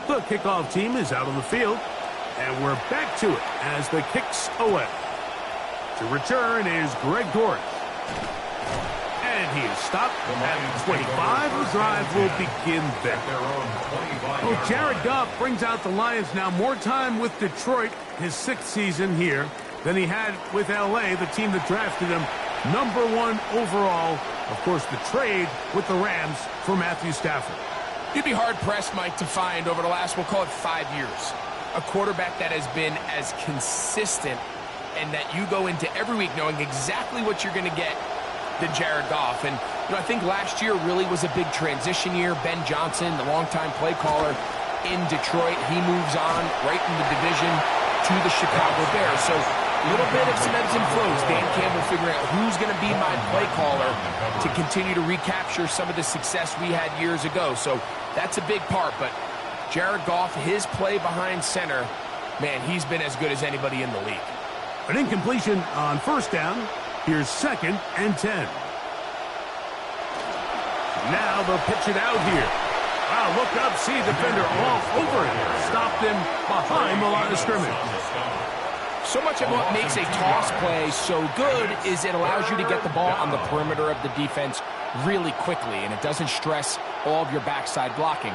The kickoff team is out on the field, and we're back to it as the kick's away. To return is Greg Dortch. And he is stopped at 25. The drive will begin there. Well, Jared Goff brings out the Lions now. More time with Detroit, his 6th season here, than he had with L.A., the team that drafted him #1 overall. Of course, the trade with the Rams for Matthew Stafford. You'd be hard-pressed, Mike, to find over the last, we'll call it 5 years, a quarterback that has been as consistent and that you go into every week knowing exactly what you're going to get than Jared Goff. And you know, I think last year really was a big transition year. Ben Johnson, the longtime play caller in Detroit, he moves on right in the division to the Chicago Bears. So a little bit of some ebbs and flows. Dan Campbell figuring out who's going to be my play caller to continue to recapture some of the success we had years ago. So that's a big part. But Jared Goff, his play behind center, man, he's been as good as anybody in the league. An incompletion on 1st down. Here's 2nd and 10. Now they'll pitch it out here. Wow, look up, see defender all over him. Stopped him behind the line of scrimmage. So much of what makes a toss play so good is it allows you to get the ball on the perimeter of the defense really quickly, and it doesn't stress all of your backside blocking.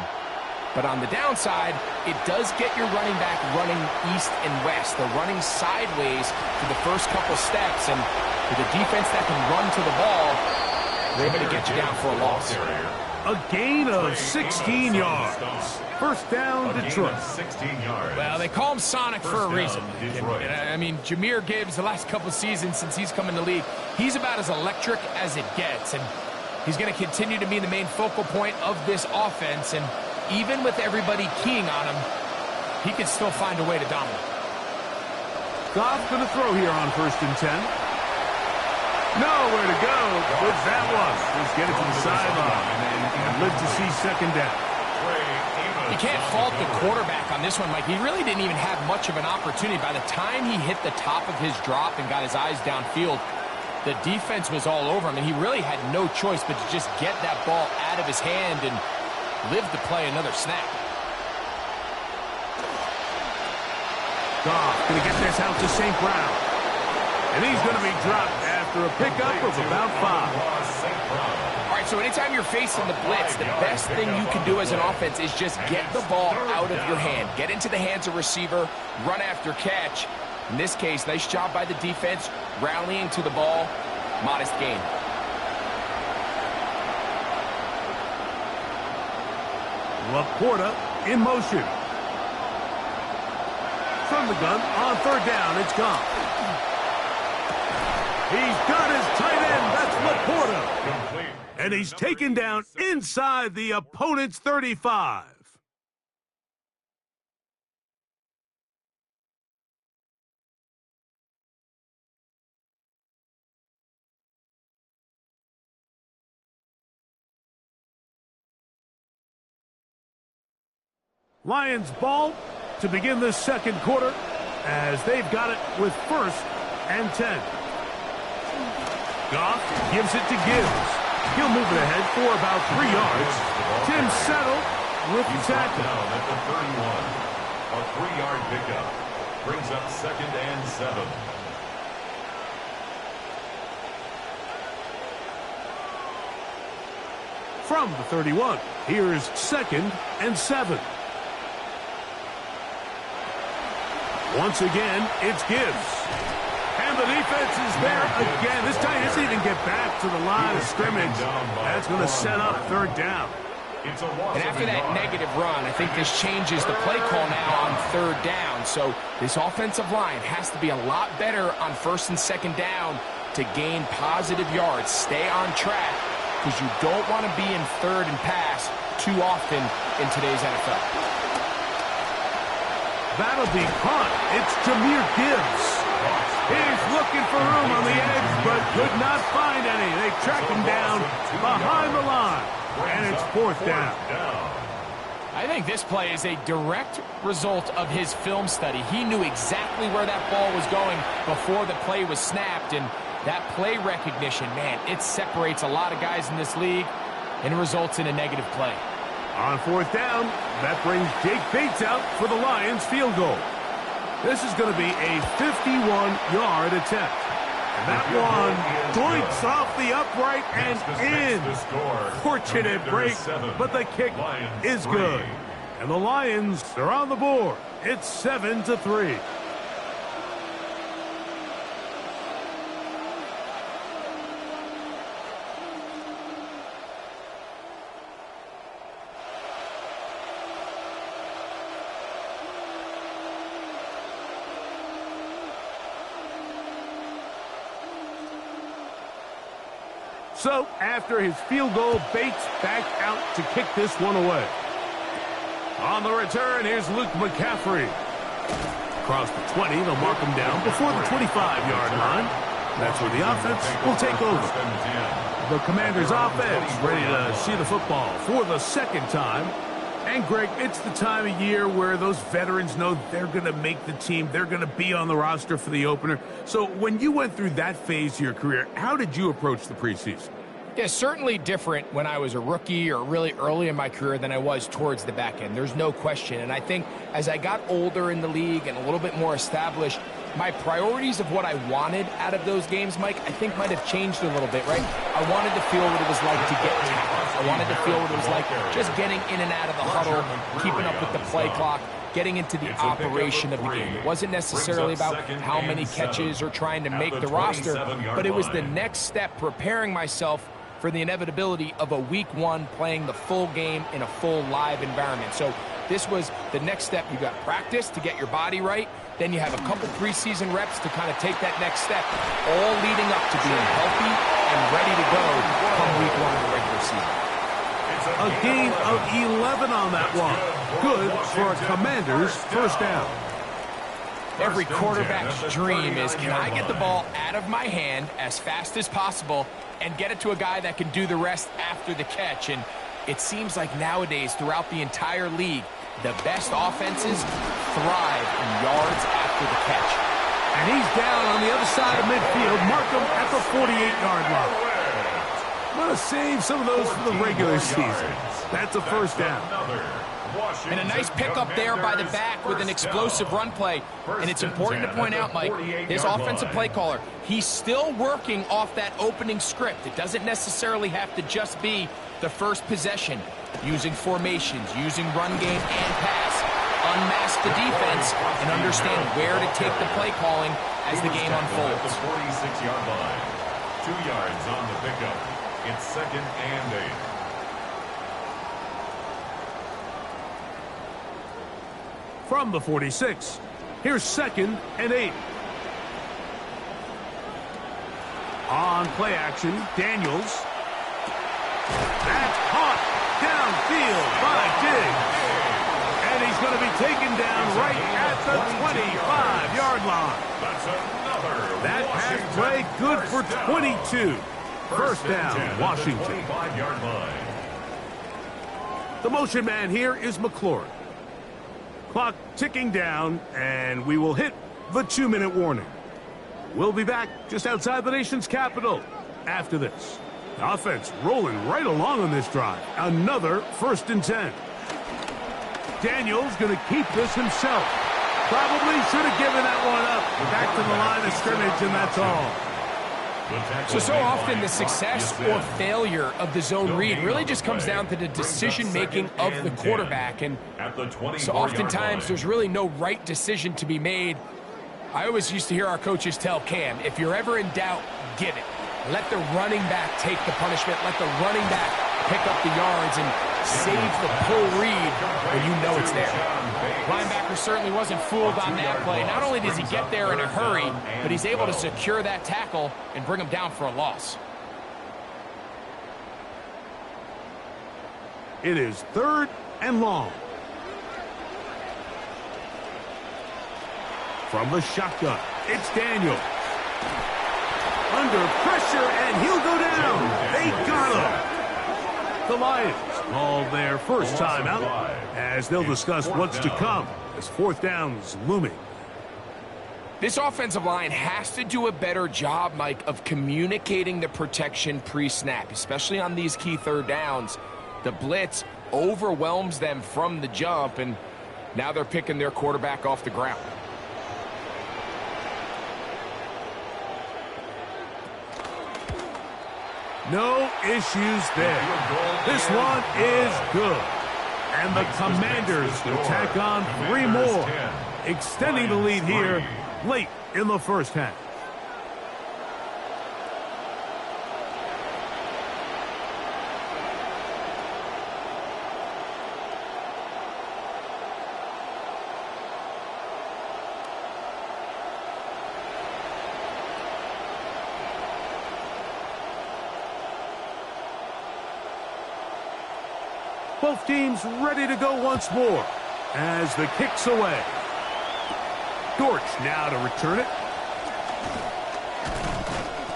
But on the downside, it does get your running back running east and west. They're running sideways for the first couple steps, and with a defense that can run to the ball, they're able to get you down for a loss. A gain of 16 yards. 1st down, Detroit. Well, they call him Sonic for a reason. I mean, Jahmyr Gibbs, the last couple seasons since he's come in the league, he's about as electric as it gets, and he's going to continue to be the main focal point of this offense. And even with everybody keying on him, he can still find a way to dominate. Goff going to throw here on 1st and 10. Nowhere to go with that one. Just get it to the sideline and live to see 2nd down. You can't fault the quarterback on this one, Mike. He really didn't even have much of an opportunity. By the time he hit the top of his drop and got his eyes downfield, the defense was all over him, and he really had no choice but to just get that ball out of his hand and live to play another snap. Goff going to get this out to St. Brown. And he's going to be dropped after a pickup of about 5. All right, so anytime you're facing the blitz, the best thing you can do as an offense is just get the ball out of your hand. Get into the hands of receiver, run after catch. In this case, nice job by the defense, rallying to the ball. Modest gain. Laporta in motion. From the gun on 3rd down, it's gone. He's got his tight end. That's Laporta. And he's taken down inside the opponent's 35. Lions ball to begin the 2nd quarter as they've got it with 1st and 10. Goff gives it to Gibbs. He'll move it ahead for about 3 yards. Tim Settle with the tackle. Down at the 31. A 3-yard pickup brings up 2nd and 7. From the 31, here's 2nd and 7. Once again, it's Gibbs. And the defense is there again. This time he doesn't even get back to the line of scrimmage. That's going to set up 3rd down. And after that negative run, I think this changes the play call now on 3rd down. So this offensive line has to be a lot better on 1st and 2nd down to gain positive yards. Stay on track because you don't want to be in 3rd and pass too often in today's NFL. That'll be caught. It's Jahmyr Gibbs. He's looking for room on the edge, but could not find any. They track him down behind the line, and it's 4th down. I think this play is a direct result of his film study. He knew exactly where that ball was going before the play was snapped, and that play recognition, man, it separates a lot of guys in this league and results in a negative play. On 4th down, that brings Jake Bates out for the Lions field goal. This is going to be a 51-yard attempt. And that one joints off the upright and in. Fortunate break, but the kick is good. And the Lions are on the board. It's 7-3. So, after his field goal, Bates back out to kick this one away. On the return, here's Luke McCaffrey. Across the 20, they'll mark him down before the 25-yard line. That's where the offense will take over. The Commanders' offense ready to see the football for the 2nd time. And, Greg, it's the time of year where those veterans know they're going to make the team. They're going to be on the roster for the opener. So when you went through that phase of your career, how did you approach the preseason? Yeah, certainly different when I was a rookie or really early in my career than I was towards the back end. There's no question. And I think as I got older in the league and a little bit more established, my priorities of what I wanted out of those games, Mike, I think might have changed a little bit, right? I wanted to feel what it was like to get tackled. I wanted to feel what it was like just getting in and out of the huddle, keeping up with the play clock, getting into the operation of the game. It wasn't necessarily about how many catches or trying to make the roster, but it was the next step, preparing myself for the inevitability of a week 1 playing the full game in a full live environment. So this was the next step. You got practice to get your body right. Then you have a couple preseason reps to kind of take that next step, all leading up to being healthy and ready to go come week 1 of the regular season. A gain of 11 on that one. Good for a Commanders first down. Every quarterback's dream is, can I get the ball out of my hand as fast as possible and get it to a guy that can do the rest after the catch? And it seems like nowadays, throughout the entire league, the best offenses thrive in yards after the catch. And he's down on the other side of midfield. Mark him at the 48-yard line. I'm going to save some of those for the regular season. That's a first down. And a nice pickup there by the back with an explosive run play. And it's important to point out, Mike, his offensive play caller, he's still working off that opening script. It doesn't necessarily have to just be the first possession. Using formations, using run game and pass, unmask the defense, and understand where to take the play calling as the game unfolds. The 46-yard line. 2 yards on the pickup. It's 2nd and 8. From the 46, here's 2nd and 8. On play action, Daniels. That's caught downfield by Diggs. And he's going to be taken down right at the 25-yard line. That's another That pass play good for 22. First down, Washington. 25-yard line. The motion man here is McLaurin. Clock ticking down, and we will hit the 2-minute warning. We'll be back just outside the nation's capital after this. The offense rolling right along on this drive. Another 1st and 10. Daniels going to keep this himself. Probably should have given that one up. Back to the line of scrimmage, and that's all. So often the success or failure of the zone read really just comes down to the decision-making of the quarterback. And so oftentimes there's really no right decision to be made. I always used to hear our coaches tell Cam, if you're ever in doubt, give it. Let the running back take the punishment. Let the running back pick up the yards and save the pull read when you know it's there. Linebacker certainly wasn't fooled on that play. Not only does he get there in a hurry, but he's able to secure that tackle and bring him down for a loss. It is 3rd and long. From the shotgun, it's Daniel. Under pressure, and he'll go down. They got him. The Lions call their first timeout as they'll discuss what's to come as 4th down's looming. This offensive line has to do a better job, Mike, of communicating the protection pre-snap, especially on these key 3rd downs. The blitz overwhelms them from the jump, and now they're picking their quarterback off the ground. No issues there. This one is good. And the Commanders will tack on 3 more, extending the lead here late in the first half. Both teams ready to go once more as the kick's away. Dortch now to return it.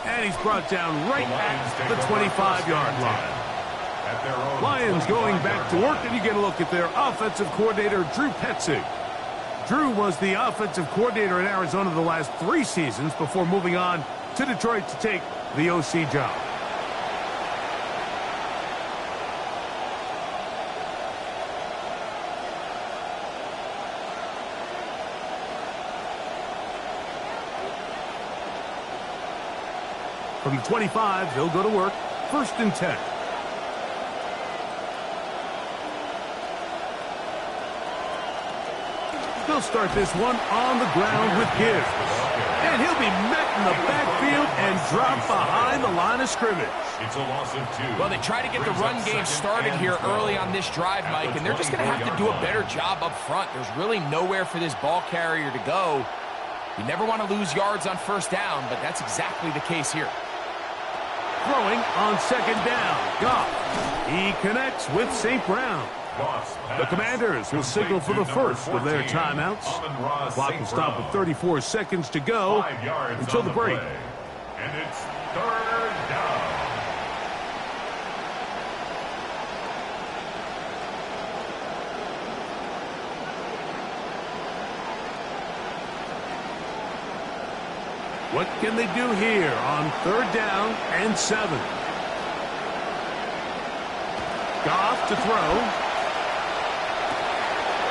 And he's brought down right at the 25-yard line. Lions going back to work, and you get a look at their offensive coordinator, Drew Petzing. Drew was the offensive coordinator in Arizona the last 3 seasons before moving on to Detroit to take the OC job. From the 25, they'll go to work. 1st and 10. They'll start this one on the ground with Gibbs. And he'll be met in the backfield and dropped behind the line of scrimmage. It's a loss of 2. Well, they try to get the run game started here early on this drive, Mike, and they're just going to have to do a better job up front. There's really nowhere for this ball carrier to go. You never want to lose yards on 1st down, but that's exactly the case here. throwing on second down. Goff. He connects with St. Brown. The Commanders will signal for the first of their timeouts. The clock will stop with 34 seconds to go until the break. And it's third down. What can they do here on third down and 7? Goff to throw.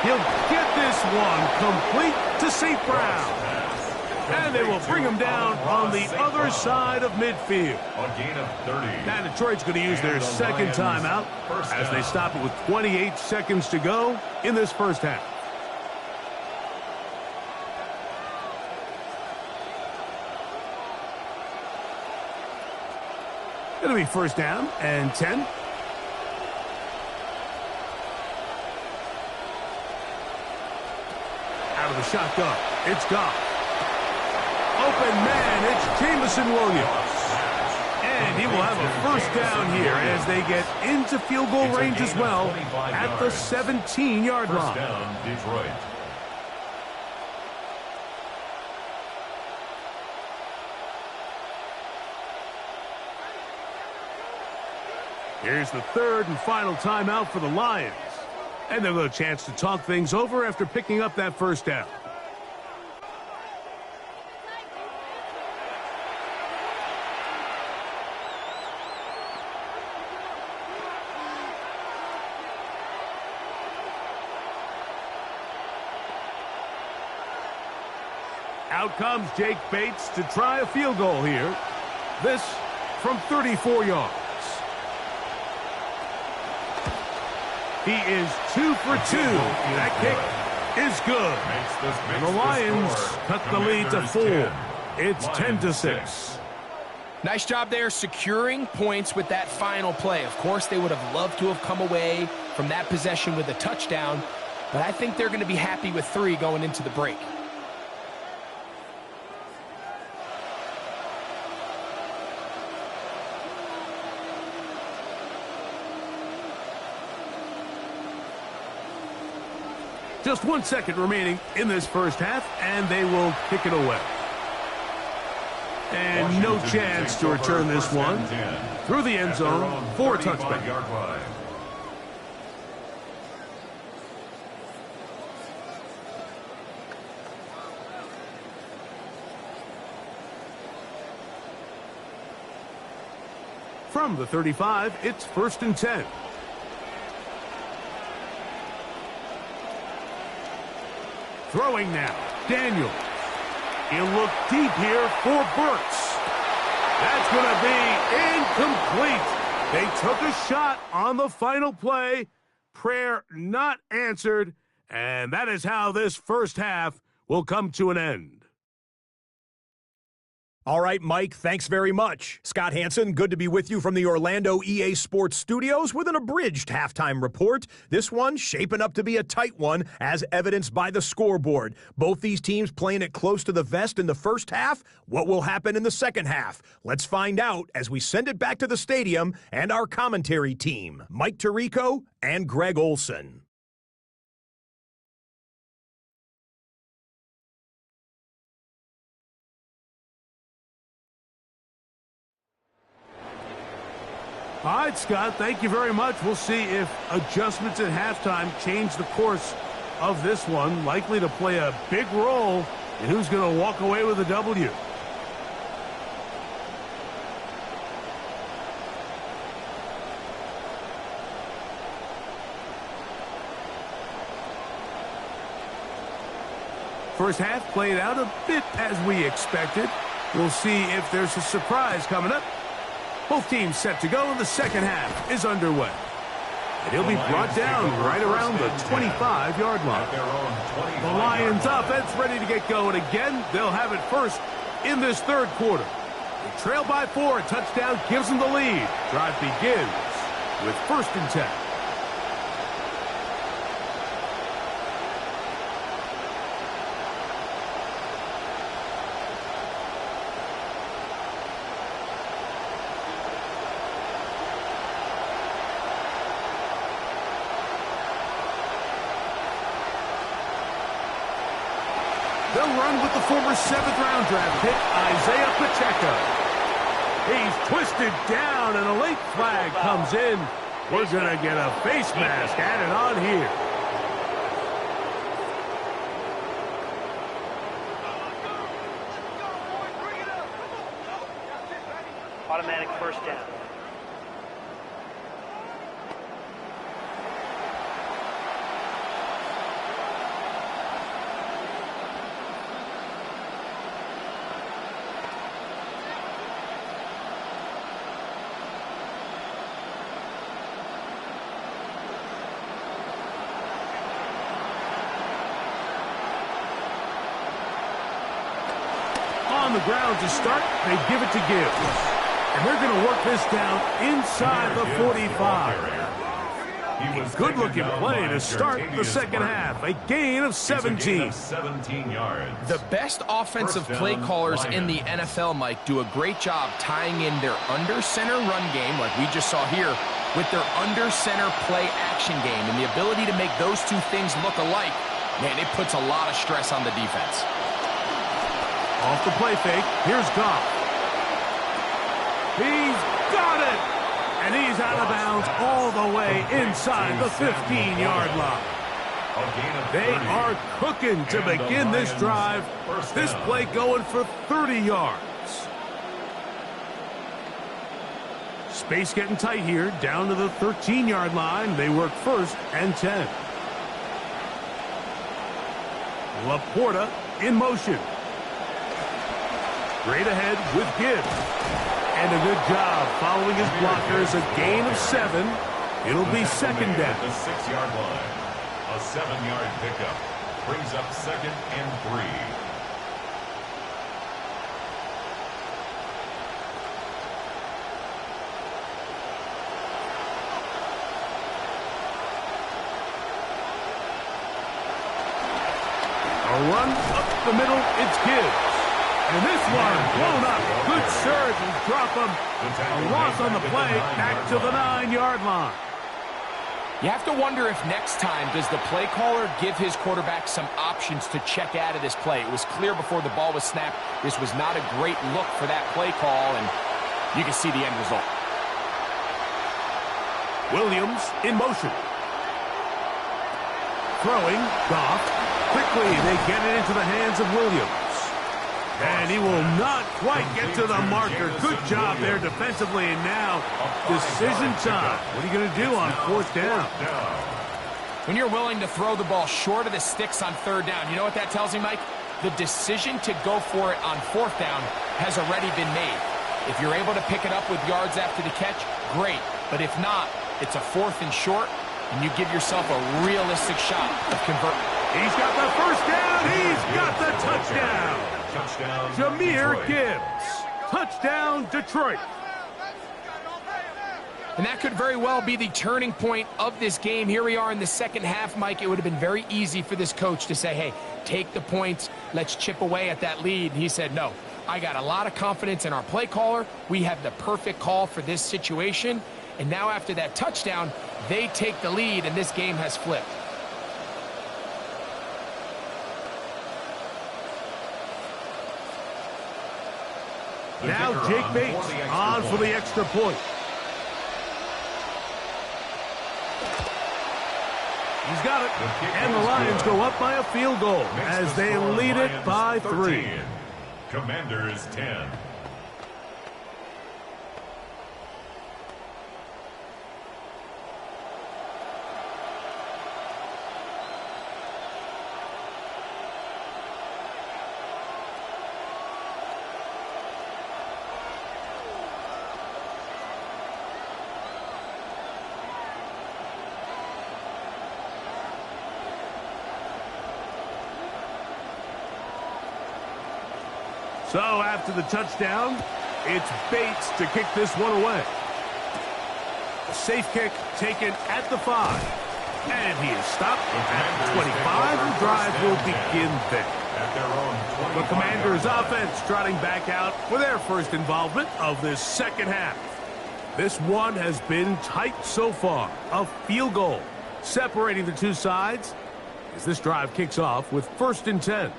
He'll get this one complete to St. Brown. And they will bring him down on the other side of midfield. A gain of 30. Now Detroit's going to use their second timeout as they stop it with 28 seconds to go in this first half. It'll be first down and 10. Out of the shotgun, it's Goff. Open man, it's Jameson Williams. And he will have a first down here as they get into field goal range as well at the 17-yard line. First down, Detroit. Here's the third and final timeout for the Lions. And they'll have a chance to talk things over after picking up that first down. Out comes Jake Bates to try a field goal here. This from 34 yards. He is 2 for 2. That kick is good. And the Lions cut the lead to 4. It's 10-6. Nice job there securing points with that final play. Of course, they would have loved to have come away from that possession with a touchdown, but I think they're going to be happy with 3 going into the break. Just 1 second remaining in this first half, and they will kick it away. And no chance to return this one through the end zone for a touchback. From the 35, it's 1st and 10. Throwing now, Daniels. He'll look deep here for Burks. That's going to be incomplete. They took a shot on the final play. Prayer not answered. And that is how this first half will come to an end. All right, Mike, thanks very much. Scott Hanson, good to be with you from the Orlando EA Sports Studios with an abridged halftime report. This one shaping up to be a tight one, as evidenced by the scoreboard. Both these teams playing it close to the vest in the first half. What will happen in the second half? Let's find out as we send it back to the stadium and our commentary team, Mike Tirico and Greg Olson. All right, Scott, thank you very much. We'll see if adjustments at halftime change the course of this one, likely to play a big role in who's going to walk away with a W. First half played out a bit as we expected. We'll see if there's a surprise coming up. Both teams set to go, and the second half is underway. And he'll be brought down right around the 25-yard line. The Lions offense ready to get going again. They'll have it first in this third quarter. They trail by 4. A touchdown gives them the lead. Drive begins with 1st and 10. They'll run with the former 7th-round draft pick, Isaiah Pacheco. He's twisted down, and a late flag comes in. We're going to get a face mask added on here. Automatic first down. On the ground to start, they give it to Gibbs. And they're going to work this down inside the 45. A good-looking play to start the second half. A gain of 17. 17 yards. The best offensive play callers in the NFL, Mike, do a great job tying in their under-center run game, like we just saw here, with their under-center play action game. And the ability to make those two things look alike, man, it puts a lot of stress on the defense. Off the play fake, here's Goff. He's got it! And he's out of bounds all the way inside the 15-yard line. They are cooking to begin this drive. This play going for 30 yards. Space getting tight here, down to the 13-yard line. They work 1st and 10. Laporta in motion. Straight ahead with Gibbs. And a good job following his blockers. A gain of 7. It'll be second down. The 6-yard line. A 7-yard pickup. Brings up 2nd and 3. A run up the middle. It's Gibbs. And this one blown up. Good surge and drop him. A loss on the play. Back to the 9-yard line. You have to wonder if next time does the play caller give his quarterback some options to check out of this play. It was clear before the ball was snapped. This was not a great look for that play call, and you can see the end result. Williams in motion. Throwing. Goff. Quickly, they get it into the hands of Williams. And he will not quite get to the marker. Good job there defensively. And now, decision time. What are you going to do on 4th down? When you're willing to throw the ball short of the sticks on 3rd down, you know what that tells me, Mike? The decision to go for it on 4th down has already been made. If you're able to pick it up with yards after the catch, great. But if not, it's a 4th and short, and you give yourself a realistic shot of converting. He's got the first down. He's got the touchdown. Jahmyr Gibbs. Touchdown, Detroit. And that could very well be the turning point of this game. Here we are in the second half, Mike. It would have been very easy for this coach to say, hey, take the points. Let's chip away at that lead. And he said, no, I got a lot of confidence in our play caller. We have the perfect call for this situation. And now after that touchdown, they take the lead, and this game has flipped. Now Jake Bates on for the extra point. He's got it. And the Lions go up by a field goal as they lead it by 3. Commanders 10. So after the touchdown, it's Bates to kick this one away. A safe kick taken at the 5. And he is stopped at the 25. The drive will begin there. The Commanders' offense trotting back out for their first involvement of this second half. This one has been tight so far. A field goal separating the two sides as this drive kicks off with 1st and 10.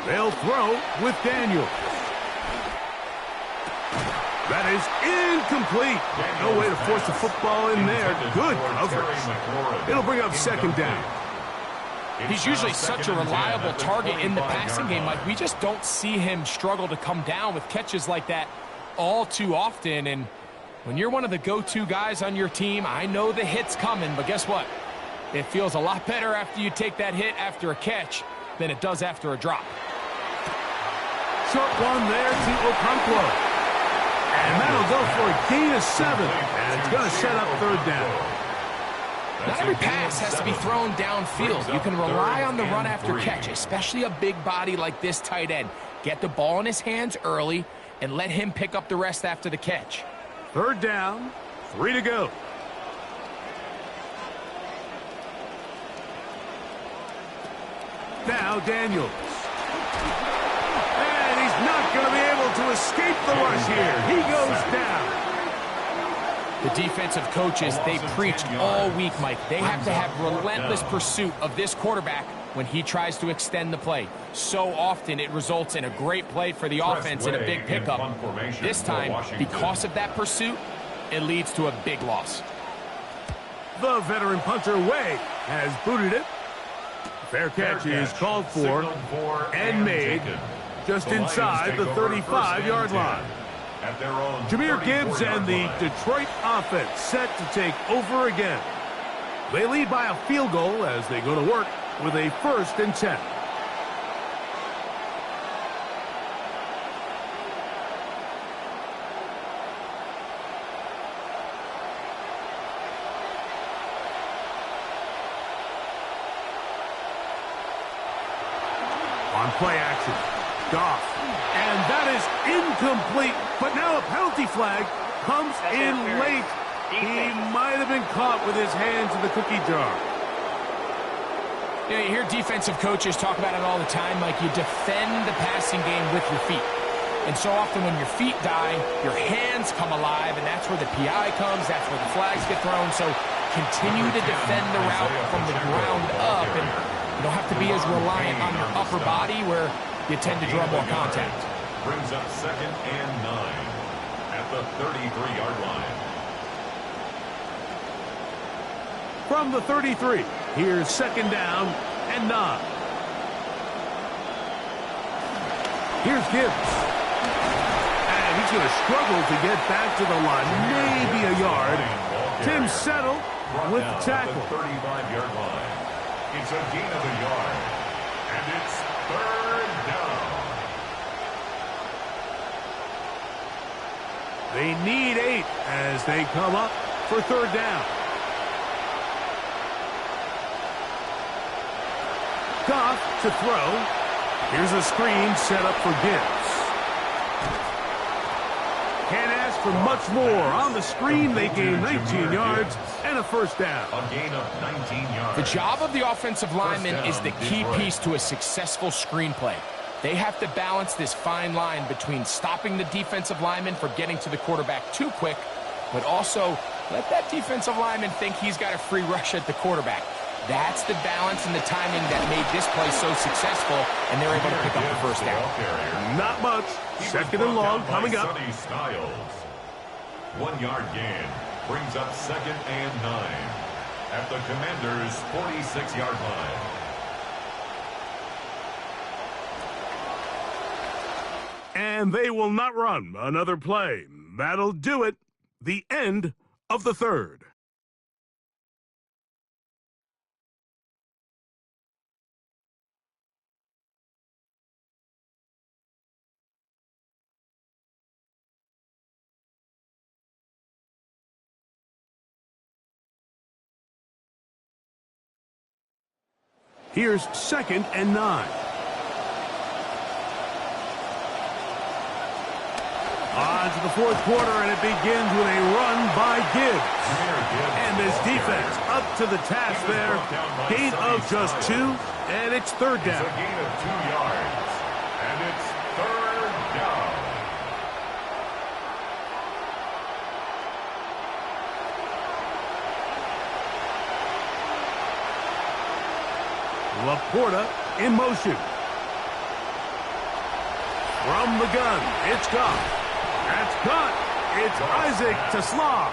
They'll throw with Daniels. That is incomplete. No way to force the football in there. Good coverage. It'll bring up second down. He's usually such a reliable target in the passing game. Like, we just don't see him struggle to come down with catches like that all too often. And when you're one of the go-to guys on your team, I know the hit's coming, but guess what? It feels a lot better after you take that hit after a catch than it does after a drop. Short one there to Okonkwo. And that'll go for a gain of 7. And it's going to set up third down. Not every pass has to be thrown downfield. You can rely on the run after catch, especially a big body like this tight end. Get the ball in his hands early and let him pick up the rest after the catch. Third down, 3 to go. Now Daniels. And he's not going to be able to escape the rush here. He goes down. The defensive coaches, they preach all week, Mike. They have to have relentless pursuit of this quarterback when he tries to extend the play. So often it results in a great play for the offense and a big pickup. This time, because of that pursuit, it leads to a big loss. The veteran punter, Way, has booted it. Fair catch is called for and made just inside the 35-yard line. Jahmyr Gibbs and the Detroit offense set to take over again. They lead by a field goal as they go to work with a 1st and 10. On play action, Goff. And that is incomplete, but now a penalty flag comes in late. He might have been caught with his hands in the cookie jar. Yeah, you hear defensive coaches talk about it all the time, like you defend the passing game with your feet. And so often when your feet die, your hands come alive, and that's where the PI comes, that's where the flags get thrown. So continue to defend the route from the ground up, and you don't have to be as reliant on your upper body where you tend to draw more contact. Brings up 2nd and 9 at the 33-yard line. From the 33, here's 2nd down and 9. Here's Gibbs. And he's going to struggle to get back to the line, maybe a yard. Tim Settle with the tackle. 35-yard line. It's a gain of a yard. And it's 3rd down. They need 8 as they come up for 3rd down. Goff to throw. Here's a screen set up for Gibbs. Can't ask for much more. On the screen, they gain 19 yards and a 1st down. A gain of 19 yards. The job of the offensive lineman is the key piece to a successful screenplay. They have to balance this fine line between stopping the defensive lineman from getting to the quarterback too quick, but also let that defensive lineman think he's got a free rush at the quarterback. That's the balance and the timing that made this play so successful, and they're able to pick up the 1st down. Not much. 2nd and long coming up. Sonny Styles. 1-yard gain brings up 2nd and 9 at the Commanders' 46-yard line. And they will not run another play. That'll do it. The end of the 3rd. Here's 2nd and 9. On to the 4th quarter, and it begins with a run by Gibbs. And this defense up to the task there. Gain of just 2, and it's 3rd down. It's a gain of 2 yards, and it's 3rd down. Laporta in motion. From the gun, it's Goff. That's caught. It's Isaac Taslav.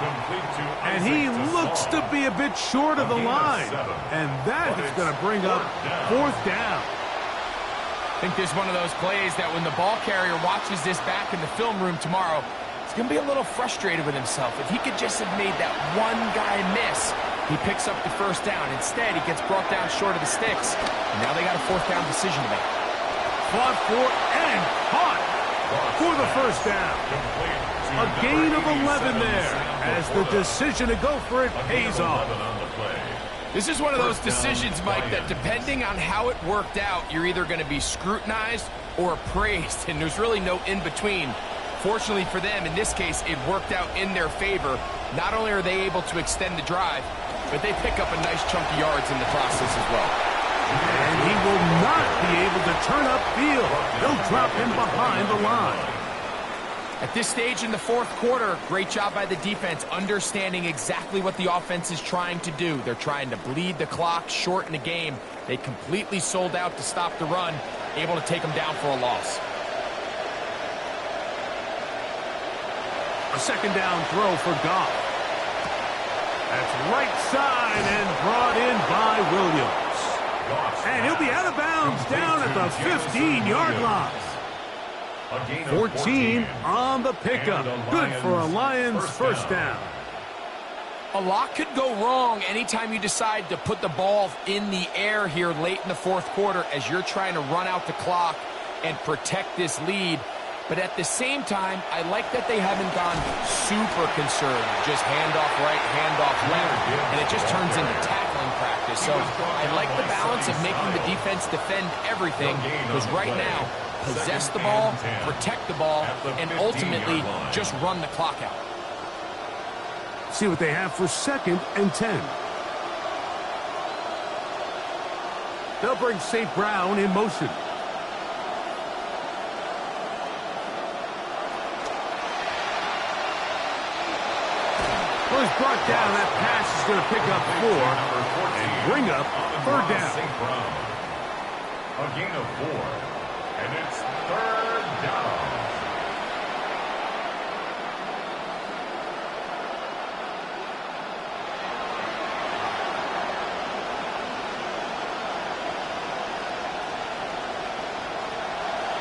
And he looks to be a bit short of the line. And that is going to bring up fourth down. I think this is one of those plays that when the ball carrier watches this back in the film room tomorrow, he's going to be a little frustrated with himself. If he could just have made that one guy miss, he picks up the first down. Instead, he gets brought down short of the sticks. And now they got a fourth down decision to make. Fought for and caught for the first down. A gain of 11 there as the decision to go for it pays off. This is one of those decisions, Mike, that depending on how it worked out, you're either going to be scrutinized or praised, and there's really no in-between. Fortunately for them, in this case, it worked out in their favor. Not only are they able to extend the drive, but they pick up a nice chunk of yards in the process as well. And he will not be able to turn upfield. They'll drop him behind the line. At this stage in the fourth quarter, great job by the defense understanding exactly what the offense is trying to do. They're trying to bleed the clock, shorten the game. They completely sold out to stop the run, able to take them down for a loss. A second down throw for Goff. That's right side and brought in by Williams. And he'll be out of bounds down at the 15-yard line. 14 on the pickup. Good for a Lions first down. A lot could go wrong anytime you decide to put the ball in the air here late in the fourth quarter as you're trying to run out the clock and protect this lead. But at the same time, I like that they haven't gone super conservative. Just handoff right, handoff left, and it just turns into tackling practice. So I like the balance of making the defense defend everything, because right now, possess the ball, protect the ball, and ultimately just run the clock out. See what they have for 2nd and 10. They'll bring St. Brown in motion. Well, he's brought down. That pass is going to pick up 4 and bring up third down. A gain of 4. And it's third down.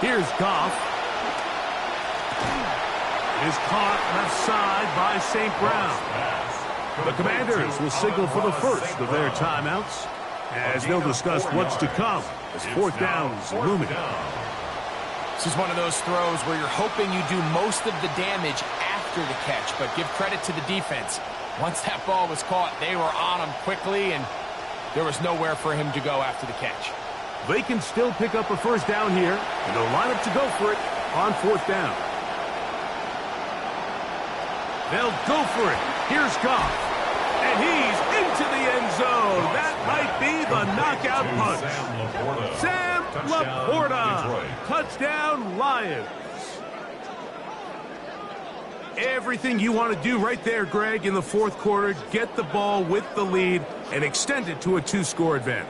Here's Goff. It is caught left side by St. Brown. The Commanders will signal for the first of their timeouts as they'll discuss what's to come as fourth down is looming. This is one of those throws where you're hoping you do most of the damage after the catch, but give credit to the defense. Once that ball was caught, they were on him quickly, and there was nowhere for him to go after the catch. They can still pick up a first down here, and they'll line up to go for it on fourth down. They'll go for it. Here's Goff. And he's into the end zone. That might be the knockout punch. Sam Laporta. Touchdown, Lions. Everything you want to do right there, Greg, in the fourth quarter. Get the ball with the lead and extend it to a 2-score advantage.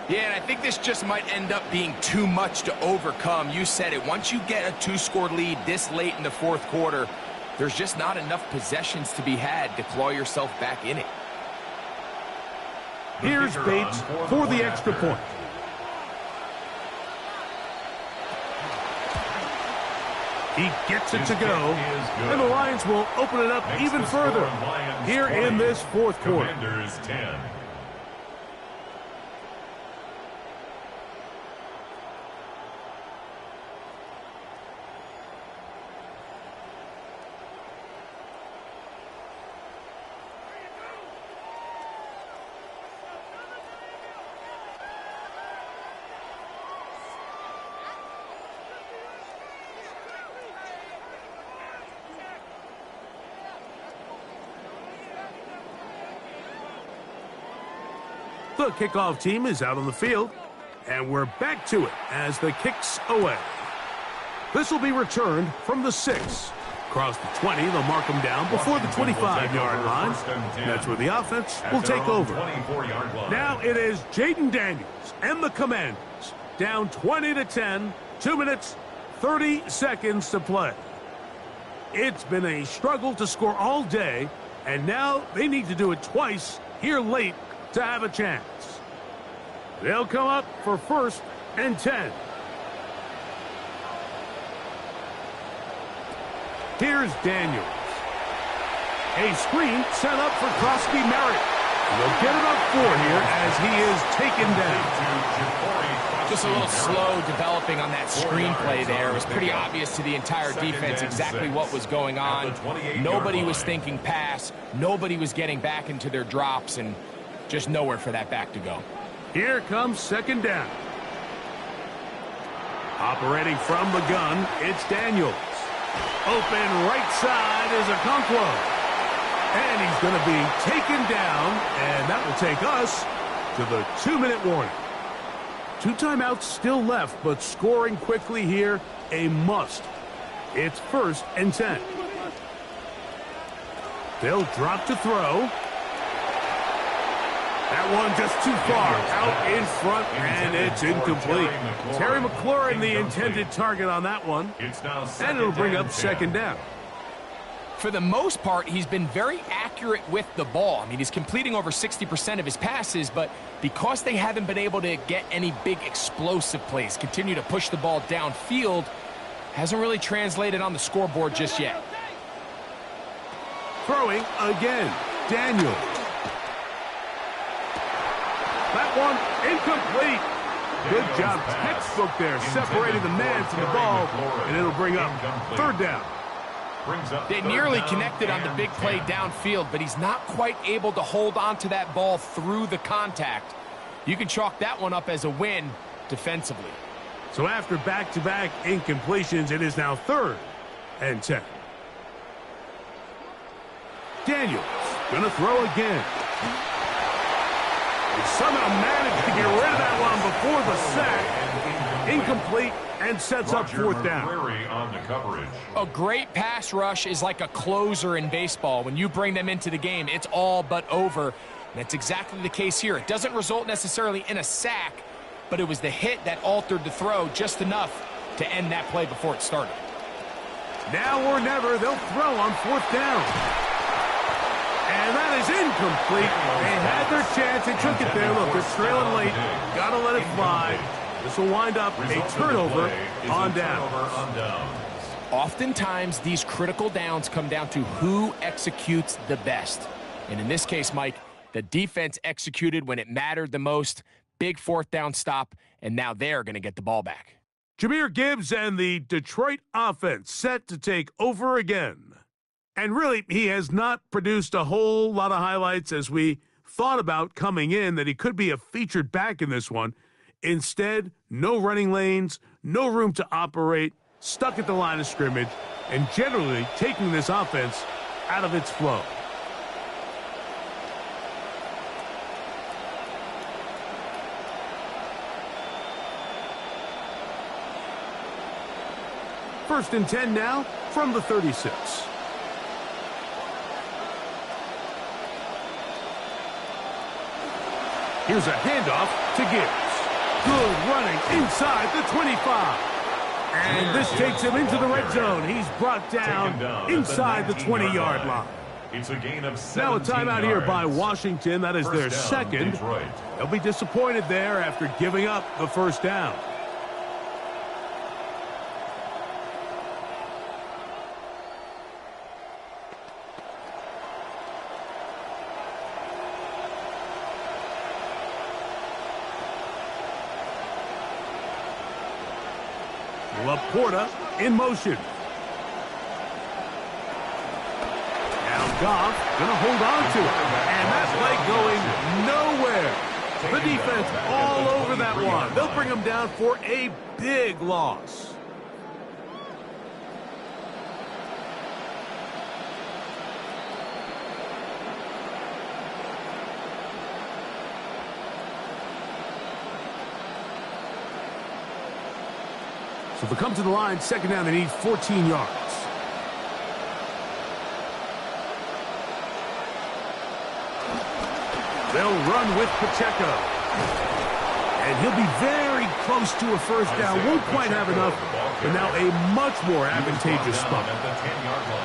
Yeah, and I think this just might end up being too much to overcome. You said it. Once you get a 2-score lead this late in the fourth quarter, there's just not enough possessions to be had to claw yourself back in it. Here's Bates for the extra point. He gets it to go, and the Lions will open it up even further here in this fourth quarter. Commanders 10. The kickoff team is out on the field, and we're back to it as the kick's away. This will be returned from the 6. Across the 20, they'll mark them down before the 25-yard line. That's where the offense will take over. Now it is Jaden Daniels and the Commanders down 20-10, 2 minutes, 30 seconds to play. It's been a struggle to score all day, and now they need to do it twice here late to have a chance. They'll come up for 1st and 10. Here's Daniels. A screen set up for Krosky Merritt. They'll get it up 4 here as he is taken down. Just a little slow developing on that screenplay there. It was pretty obvious to the entire defense exactly what was going on. Nobody was thinking pass. Nobody was getting back into their drops, and just nowhere for that back to go. Here comes 2nd down. Operating from the gun, it's Daniels. Open right side is Okonkwo. And he's going to be taken down, and that will take us to the 2-minute warning. 2 timeouts still left, but scoring quickly here, a must. It's 1st and 10. They'll drop to throw. That one just too far out in front, and it's incomplete. Terry McLaurin, the intended target on that one, and it'll bring up 2nd down. For the most part, he's been very accurate with the ball. I mean, he's completing over 60% of his passes, but because they haven't been able to get any big explosive plays, continue to push the ball downfield, hasn't really translated on the scoreboard just yet. Throwing again, Daniel. That one incomplete. Good job, textbook there, separating the man from the ball, and it'll bring up 3rd down. They nearly connected on the big play downfield, but he's not quite able to hold on to that ball through the contact. You can chalk that one up as a win defensively. So after back-to-back incompletions, it is now 3rd and 10. Daniels gonna throw again. He somehow managed to get rid of that one before the sack. Incomplete, and sets up 4th down. On the coverage. A great pass rush is like a closer in baseball. When you bring them into the game, it's all but over. And that's exactly the case here. It doesn't result necessarily in a sack, but it was the hit that altered the throw just enough to end that play before it started. Now or never, they'll throw on 4th down. And that is incomplete. They had their chance. They took it there. Look, they're trailing late. Gotta let it fly. This will wind up a turnover on downs. Oftentimes, these critical downs come down to who executes the best. And in this case, Mike, the defense executed when it mattered the most. Big 4th down stop, and now they're going to get the ball back. Jahmyr Gibbs and the Detroit offense set to take over again. And really, he has not produced a whole lot of highlights as we thought about coming in that he could be a featured back in this one. Instead, no running lanes, no room to operate, stuck at the line of scrimmage, and generally taking this offense out of its flow. First and 10 now from the 36. Here's a handoff to Gibbs. Good running inside the 25. And this takes him into the red zone. He's brought down inside the 20-yard line. It's a gain of 17 now a timeout here by Washington. That is their 2nd. Detroit. They'll be disappointed there after giving up the 1st down. Laporta in motion. Now Goff gonna hold on to it. And that play going nowhere. The defense all over that one. They'll bring him down for a big loss. So if they come to the line, 2nd down, they need 14 yards. They'll run with Pacheco. And he'll be very close to a first down. Won't quite have enough, but now a much more advantageous spot.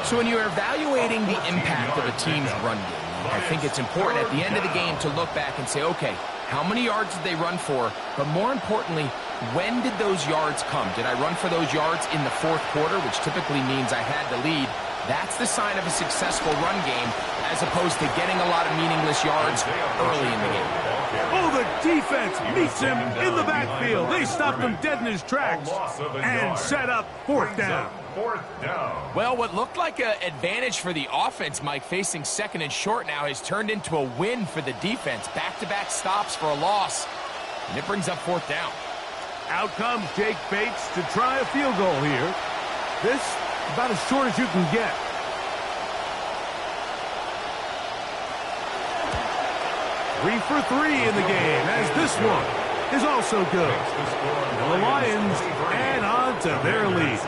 So when you're evaluating the impact of a team's run game, I think it's important at the end of the game to look back and say, okay, how many yards did they run for? But more importantly, when did those yards come? Did I run for those yards in the fourth quarter, which typically means I had the lead? That's the sign of a successful run game, as opposed to getting a lot of meaningless yards early in the game. Oh, the defense meets him in the backfield. They stopped him dead in his tracks and set up fourth down. Well, what looked like an advantage for the offense, Mike, facing second and short now, has turned into a win for the defense. Back-to-back stops for a loss, and it brings up fourth down. Out comes Jake Bates to try a field goal here. This about as short as you can get. Three for three in the game, as this one is also good. And the Lions add on to their lead.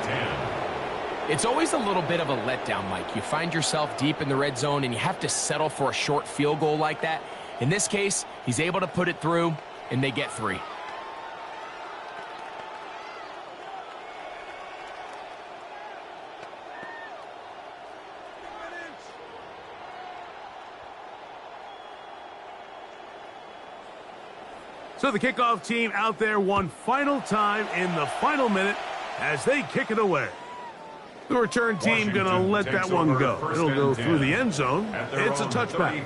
It's always a little bit of a letdown, Mike. You find yourself deep in the red zone, and you have to settle for a short field goal like that. In this case, he's able to put it through, and they get three. So the kickoff team out there one final time in the final minute as they kick it away. The return team going to let that one go. It'll go through the end zone. It's a touchback.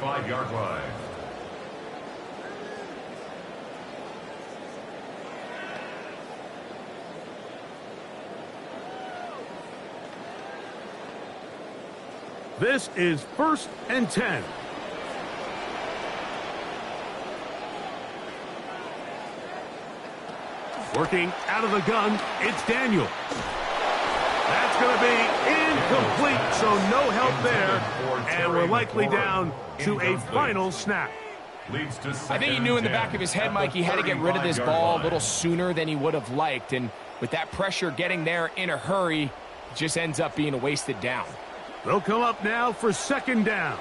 This is 1st and 10. Working out of the gun, it's Daniel. That's going to be incomplete, so no help there. And we're likely down to a final snap. I think he knew in the back of his head, Mike, he had to get rid of this ball a little sooner than he would have liked. And with that pressure getting there in a hurry, it just ends up being a wasted down. They'll come up now for second down.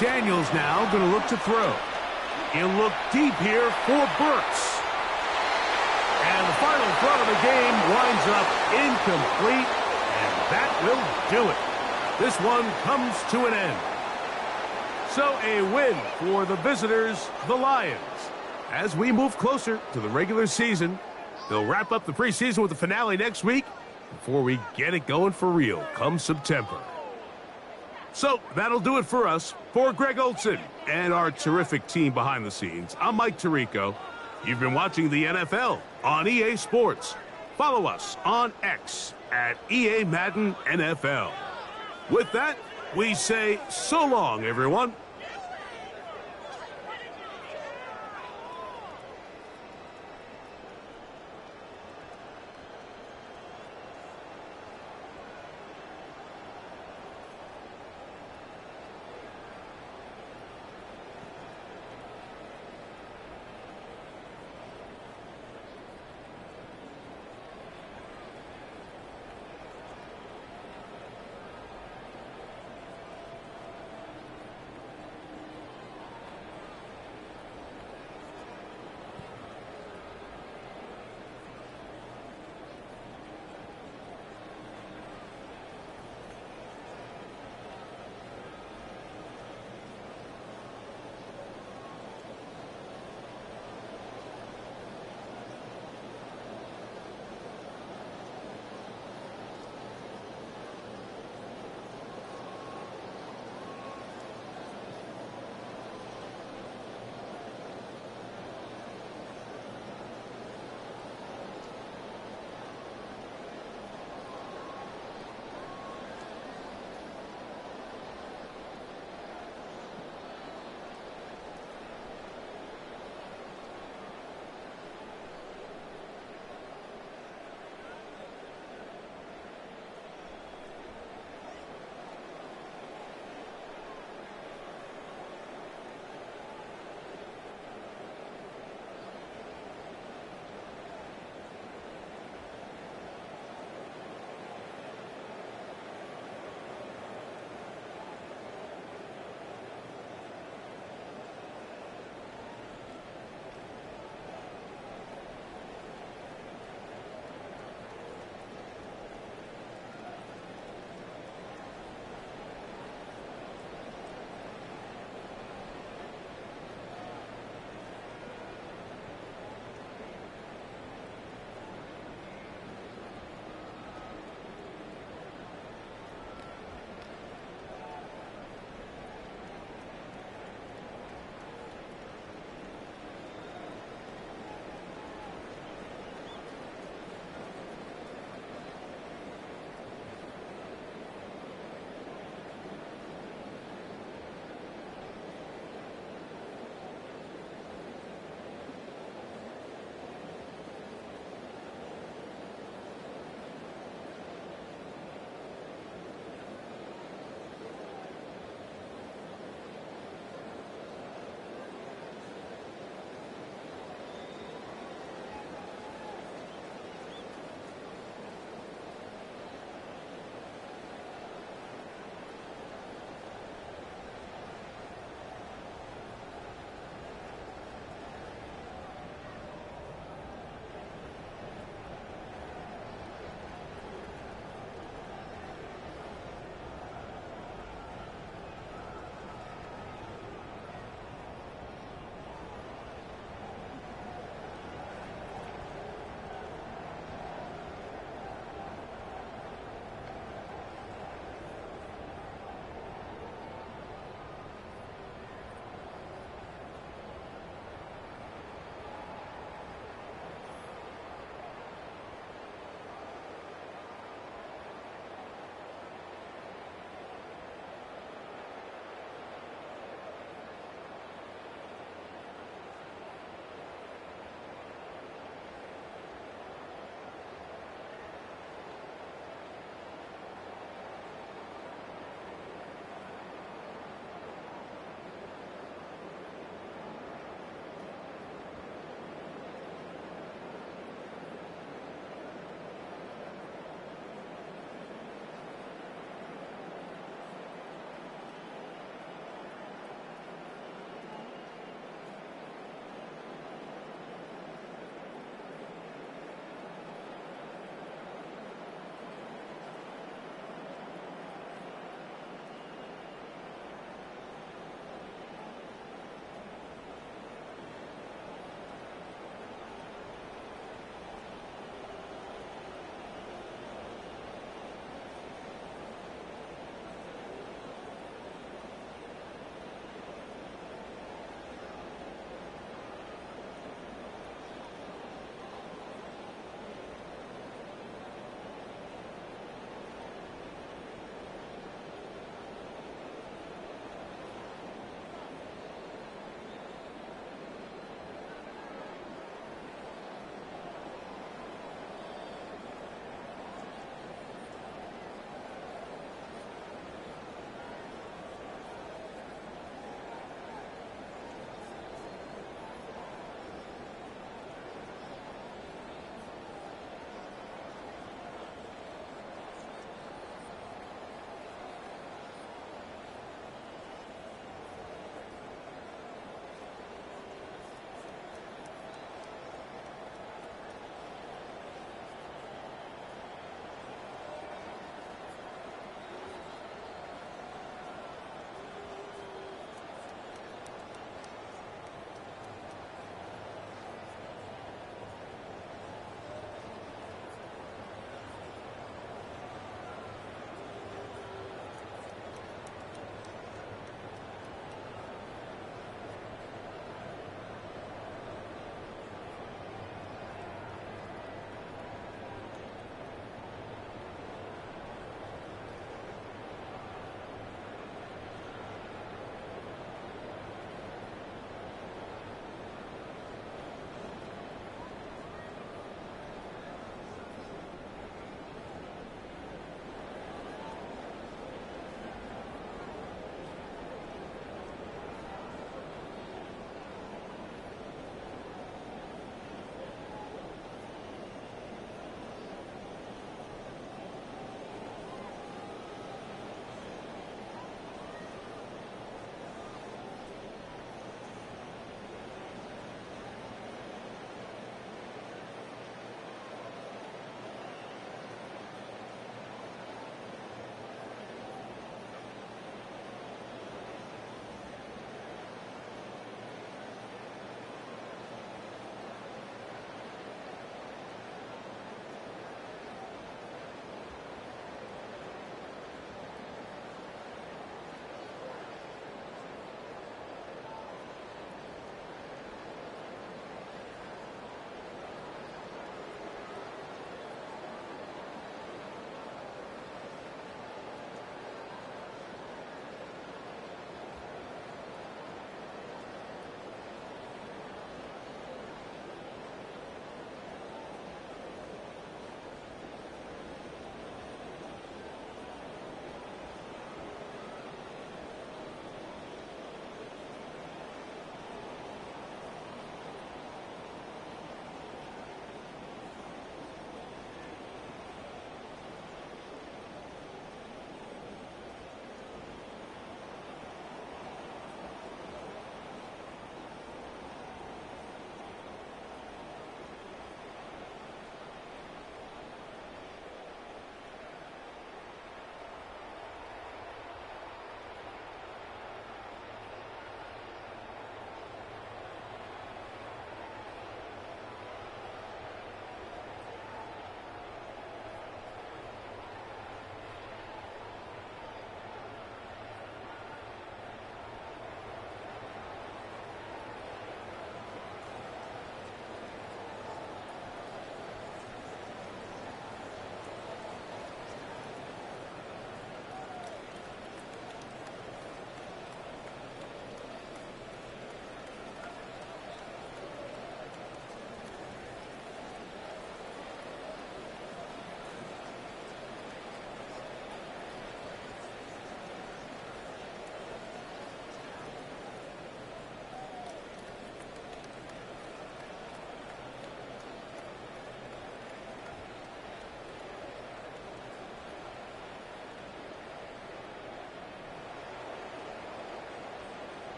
Daniels now going to look to throw. He'll look deep here for Burks. And the final throw of the game winds up incomplete, and that will do it. This one comes to an end. So a win for the visitors, the Lions. As we move closer to the regular season, they'll wrap up the preseason with the finale next week before we get it going for real come September. So that'll do it for us. For Greg Olsen and our terrific team behind the scenes, I'm Mike Tirico. You've been watching the NFL on EA Sports. Follow us on X at EA Madden NFL. With that, we say so long, everyone.